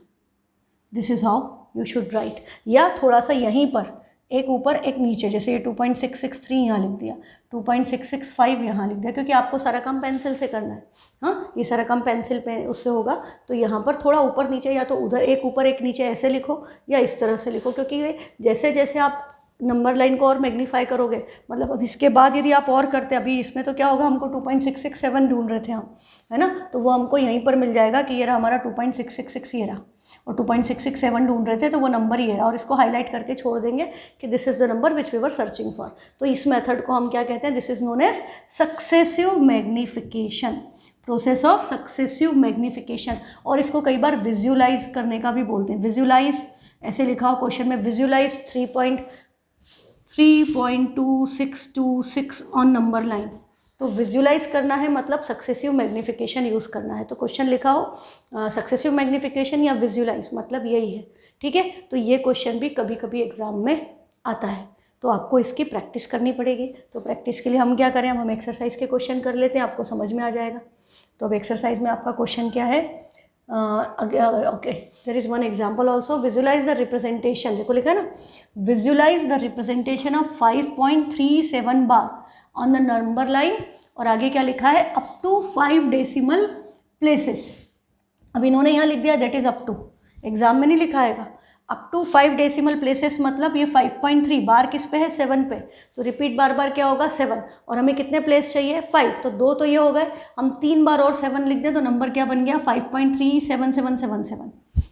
[SPEAKER 1] This is how you should write. या थोड़ा सा यहीं पर एक ऊपर एक नीचे, जैसे ये 2.663 यहाँ लिख दिया, 2.665 यहाँ लिख दिया, क्योंकि आपको सारा काम पेंसिल से करना है, हाँ, ये सारा काम पेंसिल पे उससे होगा। तो यहाँ पर थोड़ा ऊपर नीचे या तो उधर एक ऊपर एक नीचे ऐसे लिखो या इस तरह से लिखो, क्योंकि ये जैसे जैसे आप नंबर लाइन को और मैग्नीफाई करोगे, मतलब अब इसके बाद यदि आप और करते, अभी इसमें तो क्या होगा, हमको 2.667 ढूंढ रहे थे हम, है ना, तो वो हमको यहीं पर मिल जाएगा कि ये रहा हमारा 2.666 ये रहा, और 2.667 ढूंढ रहे थे तो वो नंबर ही है, और इसको हाईलाइट करके छोड़ देंगे कि this is the number which we were searching for. तो इस मेथड को हम क्या कहते हैं, this is known as successive magnification, process of successive magnification. और इसको कई बार विजुअलाइज करने का भी बोलते हैं। विजुअलाइज ऐसे लिखा हो क्वेश्चन में, विजुअलाइज 3.2626 ऑन नंबर लाइन। तो विजुअलाइज करना है मतलब सक्सेसिव मैग्नीफिकेशन यूज़ करना है। तो क्वेश्चन लिखा हो सक्सेसिव मैग्नीफिकेशन या विजुअलाइज, मतलब यही है, ठीक है। तो ये क्वेश्चन भी कभी कभी एग्जाम में आता है, तो आपको इसकी प्रैक्टिस करनी पड़ेगी। तो प्रैक्टिस के लिए हम क्या करें, हम एक्सरसाइज के क्वेश्चन कर लेते हैं, आपको समझ में आ जाएगा। तो अब एक्सरसाइज में आपका क्वेश्चन क्या है, okay, there is one example also, visualize the representation, देखो लिखा है ना, visualize the representation of 5.37 bar on the number line, और आगे क्या लिखा है, अप टू 5 डेसिमल प्लेसेस। अब इन्होंने यहाँ लिख दिया that is up to, exam में नहीं लिखा आएगा। अप टू 5 डेसिमल प्लेसेस मतलब ये 5.3 बार किस पे है, 7 पे, तो रिपीट बार बार क्या होगा 7, और हमें कितने प्लेस चाहिए 5, तो 2 तो ये हो गए, हम 3 बार और 7 लिख दें तो नंबर क्या बन गया 5.37777।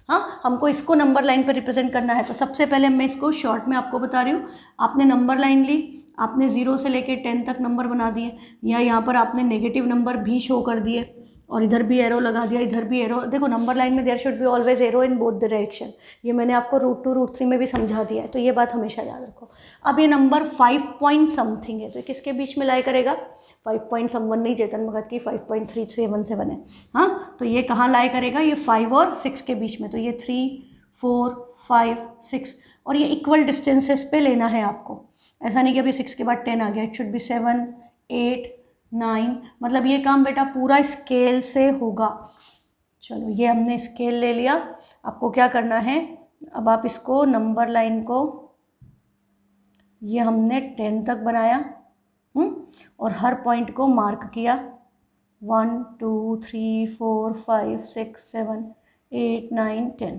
[SPEAKER 1] हाँ, हमको इसको नंबर लाइन पर रिप्रेजेंट करना है। तो सबसे पहले मैं इसको शॉर्ट में आपको बता रही हूँ, आपने नंबर लाइन ली, आपने 0 से लेके 10 तक नंबर बना दिए, या यहाँ पर आपने नेगेटिव नंबर भी शो कर दिए और इधर भी एरो लगा दिया, इधर भी एरो। देखो नंबर लाइन में there should be always arrow in both direction, ये मैंने आपको रूट 2 रूट 3 में भी समझा दिया है, तो ये बात हमेशा याद रखो। अब ये नंबर 5 पॉइंट समथिंग है, तो किसके बीच में लाई करेगा, 5 पॉइंट समवन नहीं, चेतन भगत की 5.377 है, हाँ, तो ये कहाँ लाई करेगा, ये 5 और 6 के बीच में, तो ये 3 4 5 6, और ये इक्वल डिस्टेंसेस पे लेना है आपको, ऐसा नहीं कि अभी 6 के बाद 10 आ गया, इट शुड बी 7 8 9, मतलब ये काम बेटा पूरा स्केल से होगा। चलो ये हमने स्केल ले लिया। आपको क्या करना है, अब आप इसको नंबर लाइन को, ये हमने 10 तक बनाया और हर पॉइंट को मार्क किया 1 2 3 4 5 6 7 8 9 10।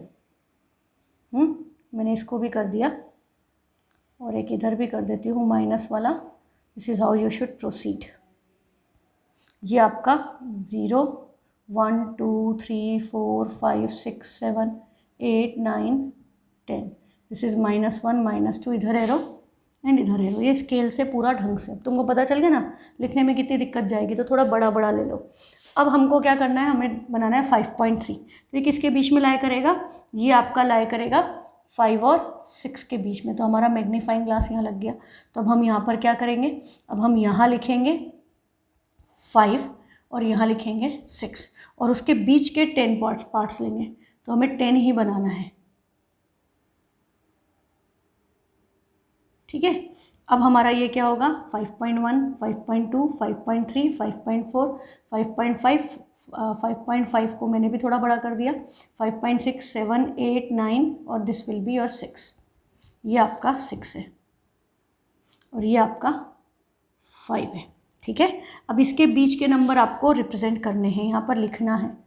[SPEAKER 1] मैंने इसको भी कर दिया और एक इधर भी कर देती हूँ माइनस वाला। This is how you should proceed. ये आपका 0 1 2 3 4 5 6 7 8 9 10। दिस इज़ -1 -2, इधर एरो एंड इधर एरो। ये स्केल से पूरा ढंग से तुमको पता चल गया ना, लिखने में कितनी दिक्कत जाएगी, तो थोड़ा बड़ा बड़ा ले लो। अब हमको क्या करना है, हमें बनाना है 5.3। तो ये किसके बीच में लाया करेगा, ये आपका लाया करेगा 5 और 6 के बीच में। तो हमारा मैग्नीफाइंग ग्लास यहाँ लग गया। तो अब हम यहाँ पर क्या करेंगे, अब हम यहाँ लिखेंगे 5 और यहाँ लिखेंगे 6 और उसके बीच के 10 पार्ट्स लेंगे। तो हमें 10 ही बनाना है, ठीक है। अब हमारा ये क्या होगा, 5.1 5.2 5.3 5.4 5.5 5.5 को मैंने भी थोड़ा बड़ा कर दिया, 5.6 7 8 9 और दिस विल बी योर 6। ये आपका 6 है और ये आपका 5 है, ठीक है। अब इसके बीच के नंबर आपको रिप्रेजेंट करने हैं, यहाँ पर लिखना है।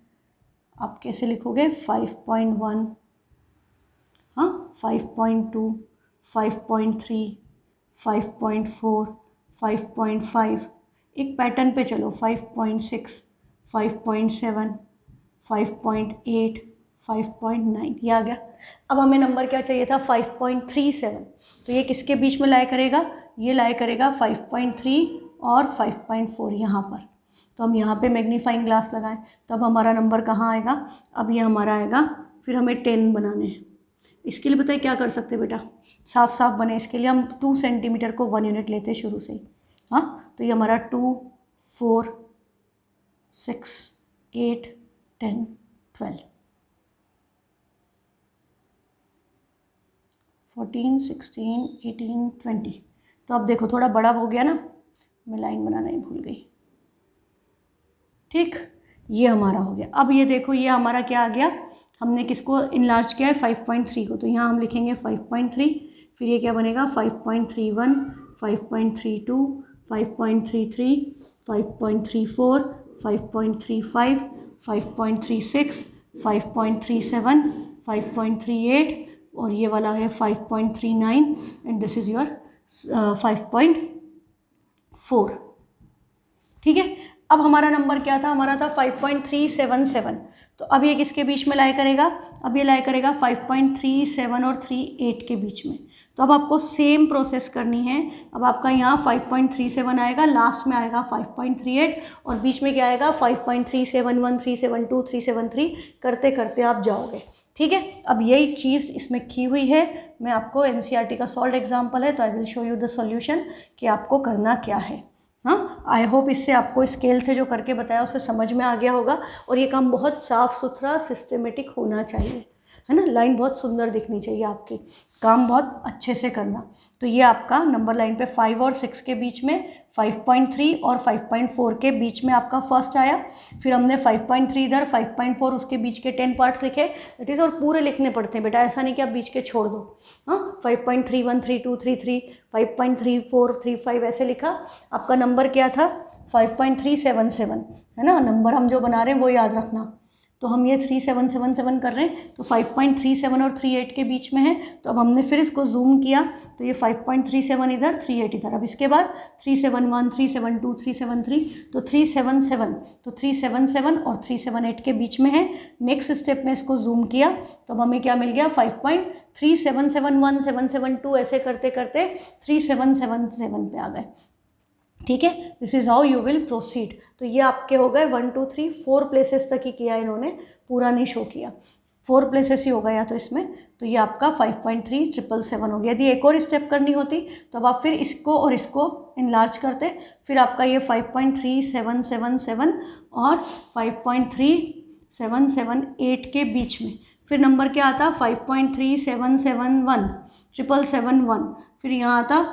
[SPEAKER 1] आप कैसे लिखोगे, 5.1, हाँ 5.2 5.3 5.4 5.5, एक पैटर्न पे चलो, 5.6 5.7 5.8 5.9, ये आ गया। अब हमें नंबर क्या चाहिए था, 5.37। तो ये किसके बीच में लाया करेगा, ये लाया करेगा 5.3 और 5.4 यहाँ पर। तो हम यहाँ पे मैग्नीफाइंग ग्लास लगाएं, तो अब हमारा नंबर कहाँ आएगा, अब ये हमारा आएगा, फिर हमें 10 बनाने हैं। इसके लिए बताइए क्या कर सकते हैं बेटा, साफ साफ बने इसके लिए हम 2 सेंटीमीटर को 1 यूनिट लेते हैं शुरू से ही। हाँ, तो ये हमारा 2 4 6 8 10 12 14 16 18 20। तो अब देखो थोड़ा बड़ा हो गया ना, मैं लाइन बनाना ही भूल गई, ठीक। ये हमारा हो गया। अब ये देखो ये हमारा क्या आ गया, हमने किसको इनलार्ज किया है, 5.3 को। तो यहाँ हम लिखेंगे 5.3, फिर ये क्या बनेगा 5.31 5.32 5.33 5.34 5.35 5.36 5.37 5.38 और ये वाला है 5.39 एंड दिस इज़ योर 5.4, ठीक है। अब हमारा नंबर क्या था, हमारा था 5.377। तो अब ये किसके बीच में लाया करेगा, अब ये लाया करेगा 5.37 और 38 के बीच में। तो अब आपको सेम प्रोसेस करनी है। अब आपका यहाँ 5.37 आएगा, लास्ट में आएगा 5.38 और बीच में क्या आएगा 5.371 372 373, करते करते आप जाओगे, ठीक है। अब यही चीज़ इसमें की हुई है। मैं आपको NCERT का सॉल्व एग्जाम्पल है, तो I will show you the solution कि आपको करना क्या है। हाँ, आई होप इससे आपको स्केल से जो करके बताया उससे समझ में आ गया होगा। और ये काम बहुत साफ़ सुथरा सिस्टमेटिक होना चाहिए, है ना, लाइन बहुत सुंदर दिखनी चाहिए आपकी, काम बहुत अच्छे से करना। तो ये आपका नंबर लाइन पे 5 और 6 के बीच में 5.3 और 5.4 के बीच में आपका फर्स्ट आया। फिर हमने 5.3 इधर 5.4 उसके बीच के 10 पार्ट्स लिखे, दैट इज़, और पूरे लिखने पड़ते हैं बेटा, ऐसा नहीं कि आप बीच के छोड़ दो। हाँ, 5.31 32 33 5.34 35 ऐसे लिखा। आपका नंबर क्या था 5.377, है ना, नंबर हम जो बना रहे हैं वो याद रखना। तो हम ये 3777 कर रहे हैं, तो 5.37 और 38 के बीच में है। तो अब हमने फिर इसको जूम किया, तो ये 5.37 इधर 38 इधर। अब इसके बाद 371 372 373, तो 377, तो 377 और 378 के बीच में है। नेक्स्ट स्टेप में इसको जूम किया, तो अब हमें क्या मिल गया 5.3771 772, ऐसे करते करते 3777 पे आ गए, ठीक है। This is how you will proceed. तो ये आपके हो गए 1 2 3 4 प्लेसेस तक ही किया इन्होंने, पूरा नहीं शो किया, 4 प्लेसेस ही हो गया तो इसमें। तो ये आपका 5.3777 हो गया। यदि एक और स्टेप करनी होती तो अब आप फिर इसको और इसको इनलार्ज करते, फिर आपका ये 5.3777 और 5.3778 के बीच में फिर नंबर क्या आता 5.3771 777 फिर यहाँ आता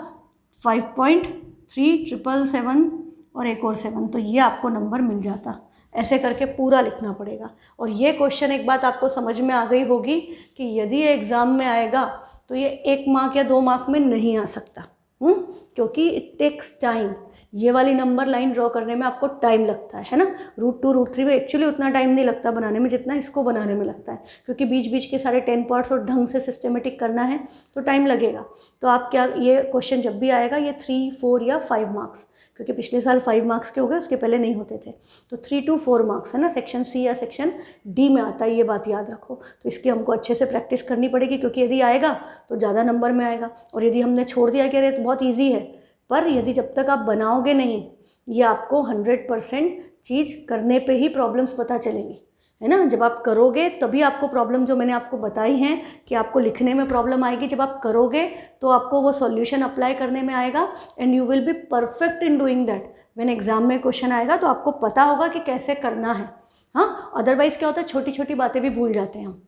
[SPEAKER 1] 5.3777 और एक और 7, तो ये आपको नंबर मिल जाता। ऐसे करके पूरा लिखना पड़ेगा। और ये क्वेश्चन एक बात आपको समझ में आ गई होगी कि यदि ये एग्ज़ाम में आएगा तो ये 1 मार्क या 2 मार्क में नहीं आ सकता, क्योंकि इट टेक्स टाइम। ये वाली नंबर लाइन ड्रॉ करने में आपको टाइम लगता है ना। √2 √3 में एक्चुअली उतना टाइम नहीं लगता बनाने में जितना इसको बनाने में लगता है, क्योंकि बीच बीच के सारे 10 पार्ट्स और ढंग से सिस्टमेटिक करना है तो टाइम लगेगा। तो आप क्या, ये क्वेश्चन जब भी आएगा ये 3, 4 या 5 मार्क्स, क्योंकि पिछले साल 5 मार्क्स के हो गए, उसके पहले नहीं होते थे, तो 3 to 4 मार्क्स है ना, सेक्शन सी या सेक्शन डी में आता है, ये बात याद रखो। तो इसकी हमको अच्छे से प्रैक्टिस करनी पड़ेगी, क्योंकि यदि आएगा तो ज़्यादा नंबर में आएगा, और यदि हमने छोड़ दिया कि अरे तो बहुत ईजी है, पर यदि जब तक आप बनाओगे नहीं, ये आपको 100% चीज़ करने पे ही प्रॉब्लम्स पता चलेंगी, है ना। जब आप करोगे तभी आपको प्रॉब्लम, जो मैंने आपको बताई हैं कि आपको लिखने में प्रॉब्लम आएगी, जब आप करोगे तो आपको वो सॉल्यूशन अप्लाई करने में आएगा, and you will be perfect in doing that. When exam में क्वेश्चन आएगा तो आपको पता होगा कि कैसे करना है। हाँ, अदरवाइज़ क्या होता है, छोटी छोटी बातें भी भूल जाते हैं हम।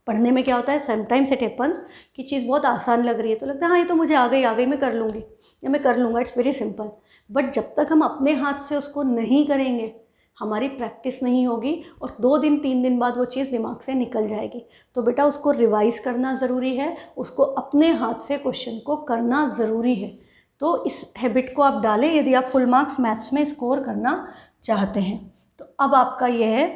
[SPEAKER 1] पढ़ने में क्या होता है, समटाइम्स इट हैपन्स कि चीज़ बहुत आसान लग रही है तो लगता है हाँ ये तो मुझे आ गई मैं कर लूँगी या मैं कर लूँगा, इट्स वेरी सिंपल। बट जब तक हम अपने हाथ से उसको नहीं करेंगे, हमारी प्रैक्टिस नहीं होगी, और 2 दिन 3 दिन बाद वो चीज़ दिमाग से निकल जाएगी। तो बेटा उसको रिवाइज करना ज़रूरी है, उसको अपने हाथ से क्वेश्चन को करना ज़रूरी है। तो इस हैबिट को आप डालें यदि आप फुल मार्क्स मैथ्स में स्कोर करना चाहते हैं। तो अब आपका ये है,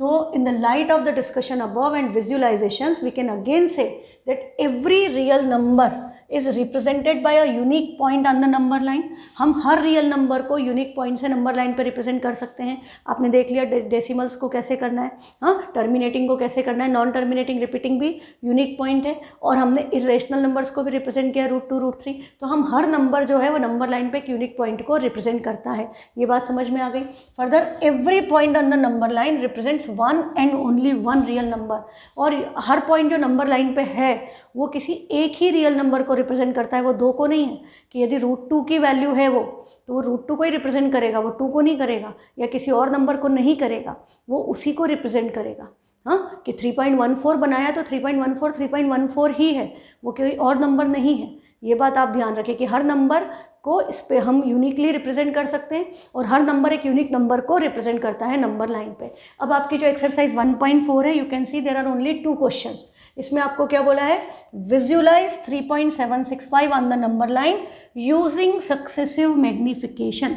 [SPEAKER 1] तो in the light of the discussion above and visualizations, we can again say that every real number is represented by a unique point on the number line. हम हर रियल नंबर को यूनिक पॉइंट से number line पर represent कर सकते हैं। आपने देख लिया डेसिमल्स को कैसे करना है, हाँ, टर्मिनेटिंग को कैसे करना है, नॉन टर्मिनेटिंग रिपीटिंग भी यूनिक पॉइंट है, और हमने इरेशनल नंबर्स को भी रिप्रेजेंट किया √2 √3। तो हम हर नंबर जो है वो नंबर लाइन पे एक यूनिक पॉइंट को रिप्रेजेंट करता है। ये बात समझ में आ गई। Further, every point on the number line represents 1 and only 1 real number, और हर पॉइंट जो नंबर लाइन पे है वो किसी एक ही रियल नंबर को रिप्रेजेंट करता है, वो 2 को नहीं है। कि यदि √2 की वैल्यू है वो, तो वो √2 को ही रिप्रेजेंट करेगा, वो 2 को नहीं करेगा, या किसी और नंबर को नहीं करेगा, वो उसी को रिप्रेजेंट करेगा। हाँ, कि 3.14 बनाया तो 3.14 3.14 ही है, वो कोई और नंबर नहीं है। ये बात आप ध्यान रखें कि हर नंबर को इस पे हम यूनिकली रिप्रेजेंट कर सकते हैं, और हर नंबर एक यूनिक नंबर को रिप्रेजेंट करता है नंबर लाइन पे। अब आपकी जो एक्सरसाइज 1.4 है, you can see there are only 2 questions. इसमें आपको क्या बोला है, visualize 3.765 on the number line using successive magnification.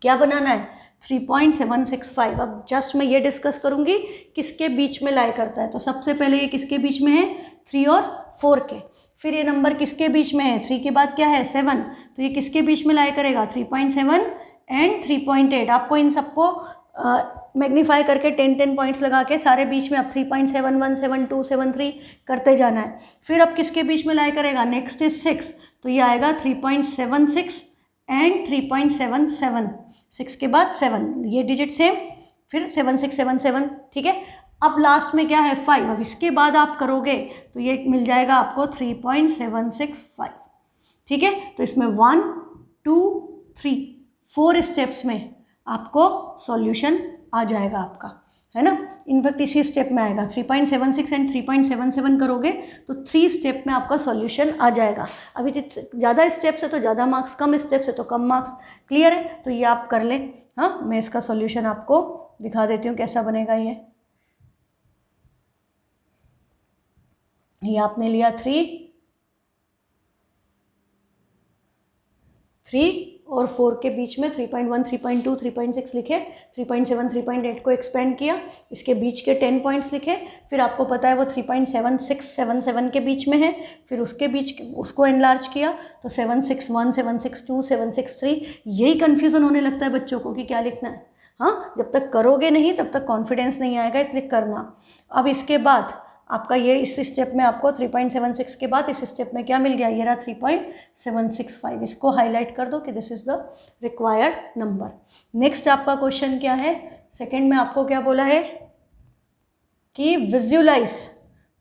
[SPEAKER 1] क्या बनाना है, 3.765। अब जस्ट मैं ये डिस्कस करूंगी किसके बीच में लाई करता है। तो सबसे पहले ये किसके बीच में है, 3 और 4 के। फिर ये नंबर किसके बीच में है, 3 के बाद क्या है 7, तो ये किसके बीच में लाई करेगा, 3.7 एंड 3.8। आपको इन सबको मैग्नीफाई करके 10 पॉइंट्स लगा के सारे बीच में अब 3.71 72 73 करते जाना है। फिर अब किसके बीच में लाई करेगा, नेक्स्ट इज 6, तो ये आएगा 3.76 एंड 3.77, 6 के बाद 7, ये डिजिट सेम, फिर 7677, ठीक है। अब लास्ट में क्या है 5, अब इसके बाद आप करोगे तो ये मिल जाएगा आपको 3.765, ठीक है। तो इसमें 1 2 3 4 स्टेप्स में आपको सॉल्यूशन आ जाएगा आपका, है ना। इनफैक्ट इसी स्टेप में आएगा 3.76 एंड 3.77 करोगे तो 3 स्टेप में आपका सॉल्यूशन आ जाएगा। अभी ज़्यादा स्टेप से तो ज़्यादा मार्क्स, कम स्टेप से तो कम मार्क्स। क्लियर है, तो ये आप कर लें। हाँ, मैं इसका सॉल्यूशन आपको दिखा देती हूँ कैसा बनेगा। ये आपने लिया 3 और 4 के बीच में 3.1 3.2 3.6 लिखे, 3.7 3.8 को एक्सपेंड किया, इसके बीच के 10 पॉइंट्स लिखे। फिर आपको पता है वो 3.7677 के बीच में है, फिर उसके बीच उसको एनलार्ज किया तो 761 762 763। यही कन्फ्यूज़न होने लगता है बच्चों को कि क्या लिखना है। हाँ, जब तक करोगे नहीं तब तक कॉन्फिडेंस नहीं आएगा, इसलिए करना। अब इसके बाद आपका ये इस स्टेप में आपको 3.76 के बाद इस स्टेप में क्या मिल गया, ये रहा 3.765। इसको हाईलाइट कर दो कि this is the required number. Next आपका क्वेश्चन क्या है, सेकंड में आपको क्या बोला है कि visualize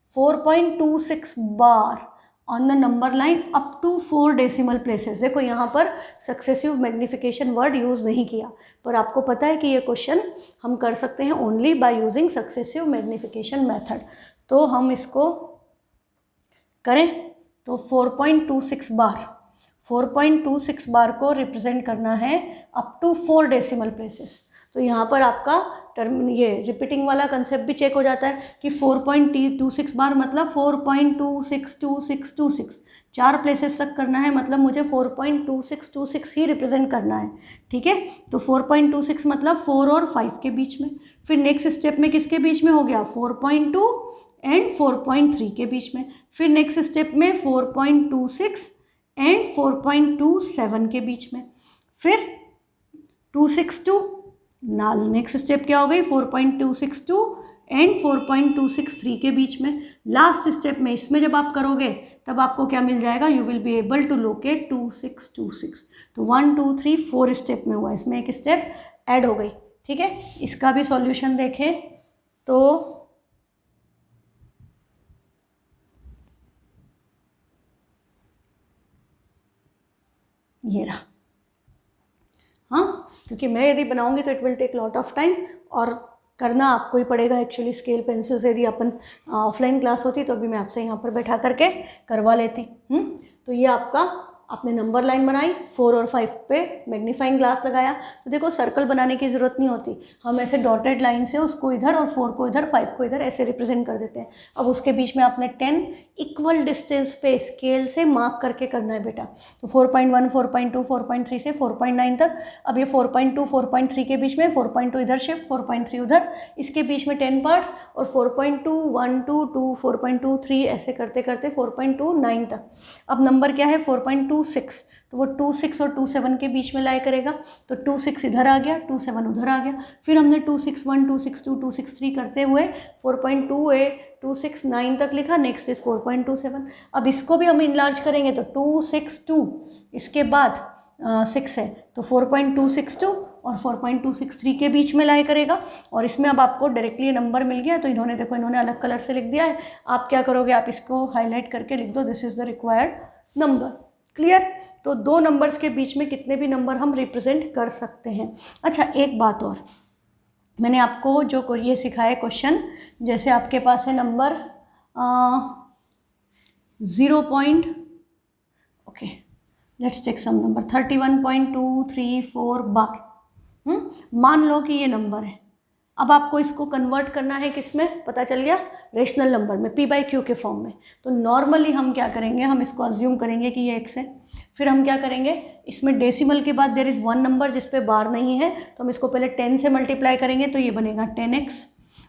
[SPEAKER 1] 4.26 bar on the number line up to 4 decimal places. देखो यहाँ पर सक्सेसिव मैग्निफिकेशन वर्ड यूज़ नहीं किया, पर आपको पता है कि ये क्वेश्चन हम कर सकते हैं only by using successive magnification method. तो हम इसको करें तो 4.26 बार 4.26 बार को रिप्रेजेंट करना है अप टू 4 डेसिमल प्लेसेस। तो यहाँ पर आपका टर्म ये रिपीटिंग वाला कंसेप्ट भी चेक हो जाता है कि 4.26 बार मतलब 4.262626 4 प्लेसेस तक करना है, मतलब मुझे 4.2626 ही रिप्रेजेंट करना है। ठीक है, तो 4.26 मतलब 4 और 5 के बीच में। फिर नेक्स्ट स्टेप में किसके बीच में हो गया, 4.2 एंड 4.3 के बीच में। फिर नेक्स्ट स्टेप में 4.26 एंड 4.27 के बीच में। फिर 262 नाल नेक्स्ट स्टेप क्या हो गई, 4.262 एंड 4.263 के बीच में। लास्ट स्टेप में इसमें जब आप करोगे तब आपको क्या मिल जाएगा, you will be able to locate 2626। तो 1 2 3 4 स्टेप में हुआ, इसमें एक स्टेप ऐड हो गई। ठीक है, इसका भी सॉल्यूशन देखें तो ये रहा। हाँ, क्योंकि मैं यदि बनाऊंगी तो it will take lot of time और करना आपको ही पड़ेगा एक्चुअली। स्केल पेंसिल से यदि अपन ऑफलाइन क्लास होती तो अभी मैं आपसे यहाँ पर बैठा करके करवा लेती। तो ये आपने नंबर लाइन बनाई, 4 और 5 पे मैग्नीफाइंग ग्लास लगाया। तो देखो सर्कल बनाने की ज़रूरत नहीं होती, हम ऐसे डॉटेड लाइन से उसको इधर और 4 को इधर 5 को इधर ऐसे रिप्रेजेंट कर देते हैं। अब उसके बीच में आपने 10 इक्वल डिस्टेंस पे स्केल से मार्क करके करना है बेटा। तो 4.1 4.2 4.3 से 4.9 तक। अब ये 4.2 4.3 के बीच में 4.2 इधर शिफ्ट, 4.3 उधर, इसके बीच में 10 पार्ट्स और 4.2 1 2 2 4.2 3 ऐसे करते करते 4.29 तक। अब नंबर क्या है 4.26, तो वो 26 और 27 के बीच में लाया करेगा। तो 26 इधर आ गया, 27 उधर आ गया। फिर हमने 261 262 263 करते हुए 4.28 269 तक लिखा। Next is 4.27। अब इसको भी हम इनलार्ज करेंगे तो 262 इसके बाद 6 है तो 4.262 और 4.263 के बीच में लाया करेगा। और इसमें अब आपको डायरेक्टली नंबर मिल गया। तो इन्होंने देखो इन्होंने अलग कलर से लिख दिया है। आप क्या करोगे, आप इसको हाईलाइट करके लिख दो, this is the required number. Clear. तो 2 नंबर्स के बीच में कितने भी नंबर हम रिप्रेजेंट कर सकते हैं। अच्छा, एक बात और, मैंने आपको जो ये सिखाया क्वेश्चन, जैसे आपके पास है number 0. Okay, let's take some number 31.234 bar. मान लो कि ये नंबर है। अब आपको इसको कन्वर्ट करना है किसमें, पता चल गया, रेशनल नंबर में, p/q के फॉर्म में। तो नॉर्मली हम क्या करेंगे, हम इसको अज्यूम करेंगे कि ये x है। फिर हम क्या करेंगे, इसमें डेसिमल के बाद देयर इज़ 1 नंबर जिस पे बार नहीं है, तो हम इसको पहले 10 से मल्टीप्लाई करेंगे तो ये बनेगा 10x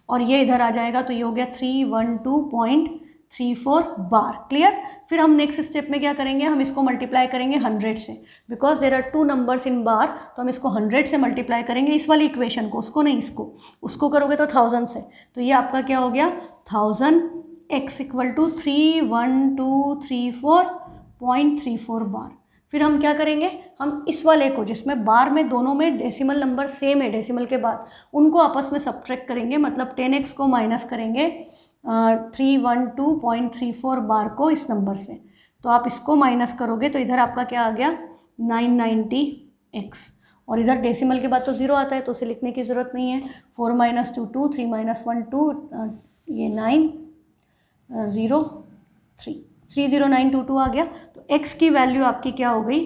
[SPEAKER 1] और ये इधर आ जाएगा तो ये हो गया 312.34 बार। क्लियर। फिर हम नेक्स्ट स्टेप में क्या करेंगे, हम इसको मल्टीप्लाई करेंगे 100 से, because there are 2 numbers in bar. तो हम इसको 100 से मल्टीप्लाई करेंगे, इस वाली इक्वेशन को, उसको नहीं, उसको करोगे तो 1000 से। तो ये आपका क्या हो गया 1000x इक्वल टू 31234.34 बार। फिर हम क्या करेंगे, हम इस वाले को जिसमें बार में दोनों में डेसिमल नंबर सेम है, डेसिमल के बाद उनको आपस में सब्ट्रैक्ट करेंगे, मतलब 10x को माइनस करेंगे 312.34 बार को इस नंबर से। तो आप इसको माइनस करोगे तो इधर आपका क्या आ गया 990x और इधर डेसिमल के बाद तो 0 आता है तो उसे लिखने की ज़रूरत नहीं है। 4 - 2 2 3 - 1 2 ये 9 0 3 30922 आ गया। तो x की वैल्यू आपकी क्या हो गई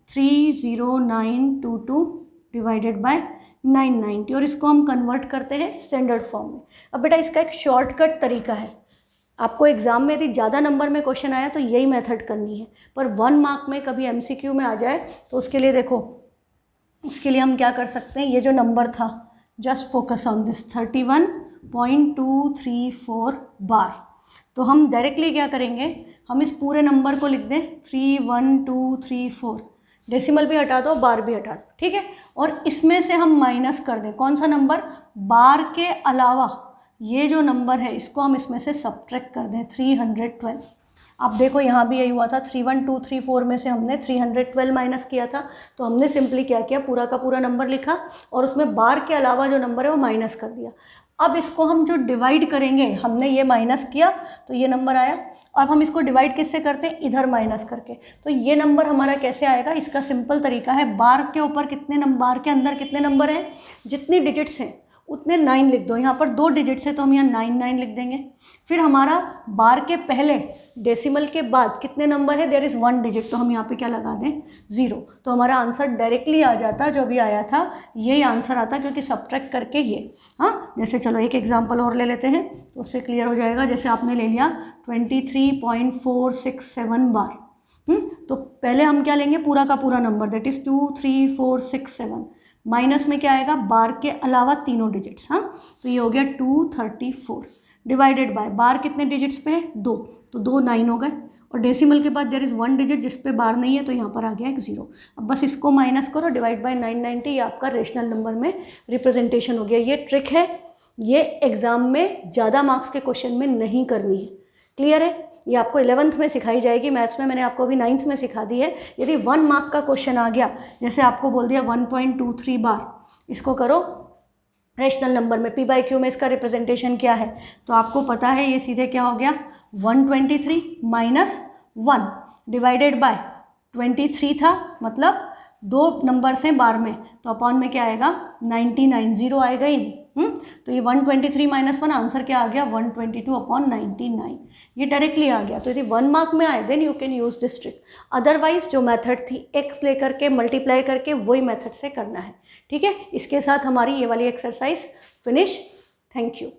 [SPEAKER 1] 30922 डिवाइडेड बाय 990 और इसको हम कन्वर्ट करते हैं स्टैंडर्ड फॉर्म में। अब बेटा इसका एक शॉर्टकट तरीका है, आपको एग्जाम में यदि ज़्यादा नंबर में क्वेश्चन आया तो यही मेथड करनी है, पर 1 मार्क में कभी MCQ में आ जाए तो उसके लिए देखो, उसके लिए हम क्या कर सकते हैं, ये जो नंबर था जस्ट फोकस ऑन दिस 31.234 बार। तो हम डायरेक्टली क्या करेंगे, हम इस पूरे नंबर को लिख दें 31234, डेसिमल भी हटा दो बार भी हटा दो, ठीक है। और इसमें से हम माइनस कर दें कौन सा नंबर, बार के अलावा ये जो नंबर है इसको हम इसमें से सब्ट्रैक्ट कर दें 312। आप देखो यहाँ भी यही हुआ था, 31234 में से हमने 312 माइनस किया था। तो हमने सिंपली क्या किया, पूरा का पूरा नंबर लिखा और उसमें बार के अलावा जो नंबर है वो माइनस कर दिया। अब इसको हम जो डिवाइड करेंगे, हमने ये माइनस किया तो ये नंबर आया। अब हम इसको डिवाइड किससे करते हैं, इधर माइनस करके। तो ये नंबर हमारा कैसे आएगा, इसका सिंपल तरीका है, बार के ऊपर कितने नंबर, बार के अंदर कितने नंबर हैं, जितनी डिजिट्स हैं उतने 9 लिख दो। यहाँ पर 2 डिजिट से तो हम यहाँ 9 लिख देंगे। फिर हमारा बार के पहले डेसिमल के बाद कितने नंबर है, देयर इज़ 1 डिजिट, तो हम यहाँ पे क्या लगा दें 0। तो हमारा आंसर डायरेक्टली आ जाता, जो भी आया था यही आंसर आता, क्योंकि सब्ट्रैक्ट करके ये। हाँ, जैसे चलो एक एग्जाम्पल और ले लेते हैं तो उससे क्लियर हो जाएगा। जैसे आपने ले लिया 23.467 बार। तो पहले हम क्या लेंगे, पूरा का पूरा नंबर, दैट इज़ 2 3 4 6 7, माइनस में क्या आएगा, बार के अलावा तीनों डिजिट्स। हाँ, तो ये हो गया 234 डिवाइडेड बाय, बार कितने डिजिट्स पे है 2, तो 2 9 हो गए, और डेसिमल के बाद देयर इज़ 1 डिजिट जिस पे बार नहीं है, तो यहाँ पर आ गया एक 0। अब बस इसको माइनस करो, डिवाइड बाय 990, ये आपका रेशनल नंबर में रिप्रेजेंटेशन हो गया। ये ट्रिक है, ये एग्जाम में ज़्यादा मार्क्स के क्वेश्चन में नहीं करनी है। क्लियर है? ये आपको 11th में सिखाई जाएगी मैथ्स में, मैंने आपको अभी 9th में सिखा दी है। यदि 1 मार्क का क्वेश्चन आ गया, जैसे आपको बोल दिया 1.23 बार, इसको करो रेशनल नंबर में, पी बाई क्यू में इसका रिप्रेजेंटेशन क्या है, तो आपको पता है ये सीधे क्या हो गया 123 माइनस 1 डिवाइडेड बाय 23 था, मतलब 2 नंबर्स हैं बार में, तो अपॉन में क्या आएगा 99, 0 आएगा ही नहीं। तो ये 123 माइनस 1, आंसर क्या आ गया 122/99, ये डायरेक्टली आ गया। तो यदि 1 मार्क में आए then you can use this trick, otherwise जो मेथड थी x लेकर के मल्टीप्लाई करके, वही मेथड से करना है। ठीक है, इसके साथ हमारी ये वाली एक्सरसाइज फिनिश। Thank you.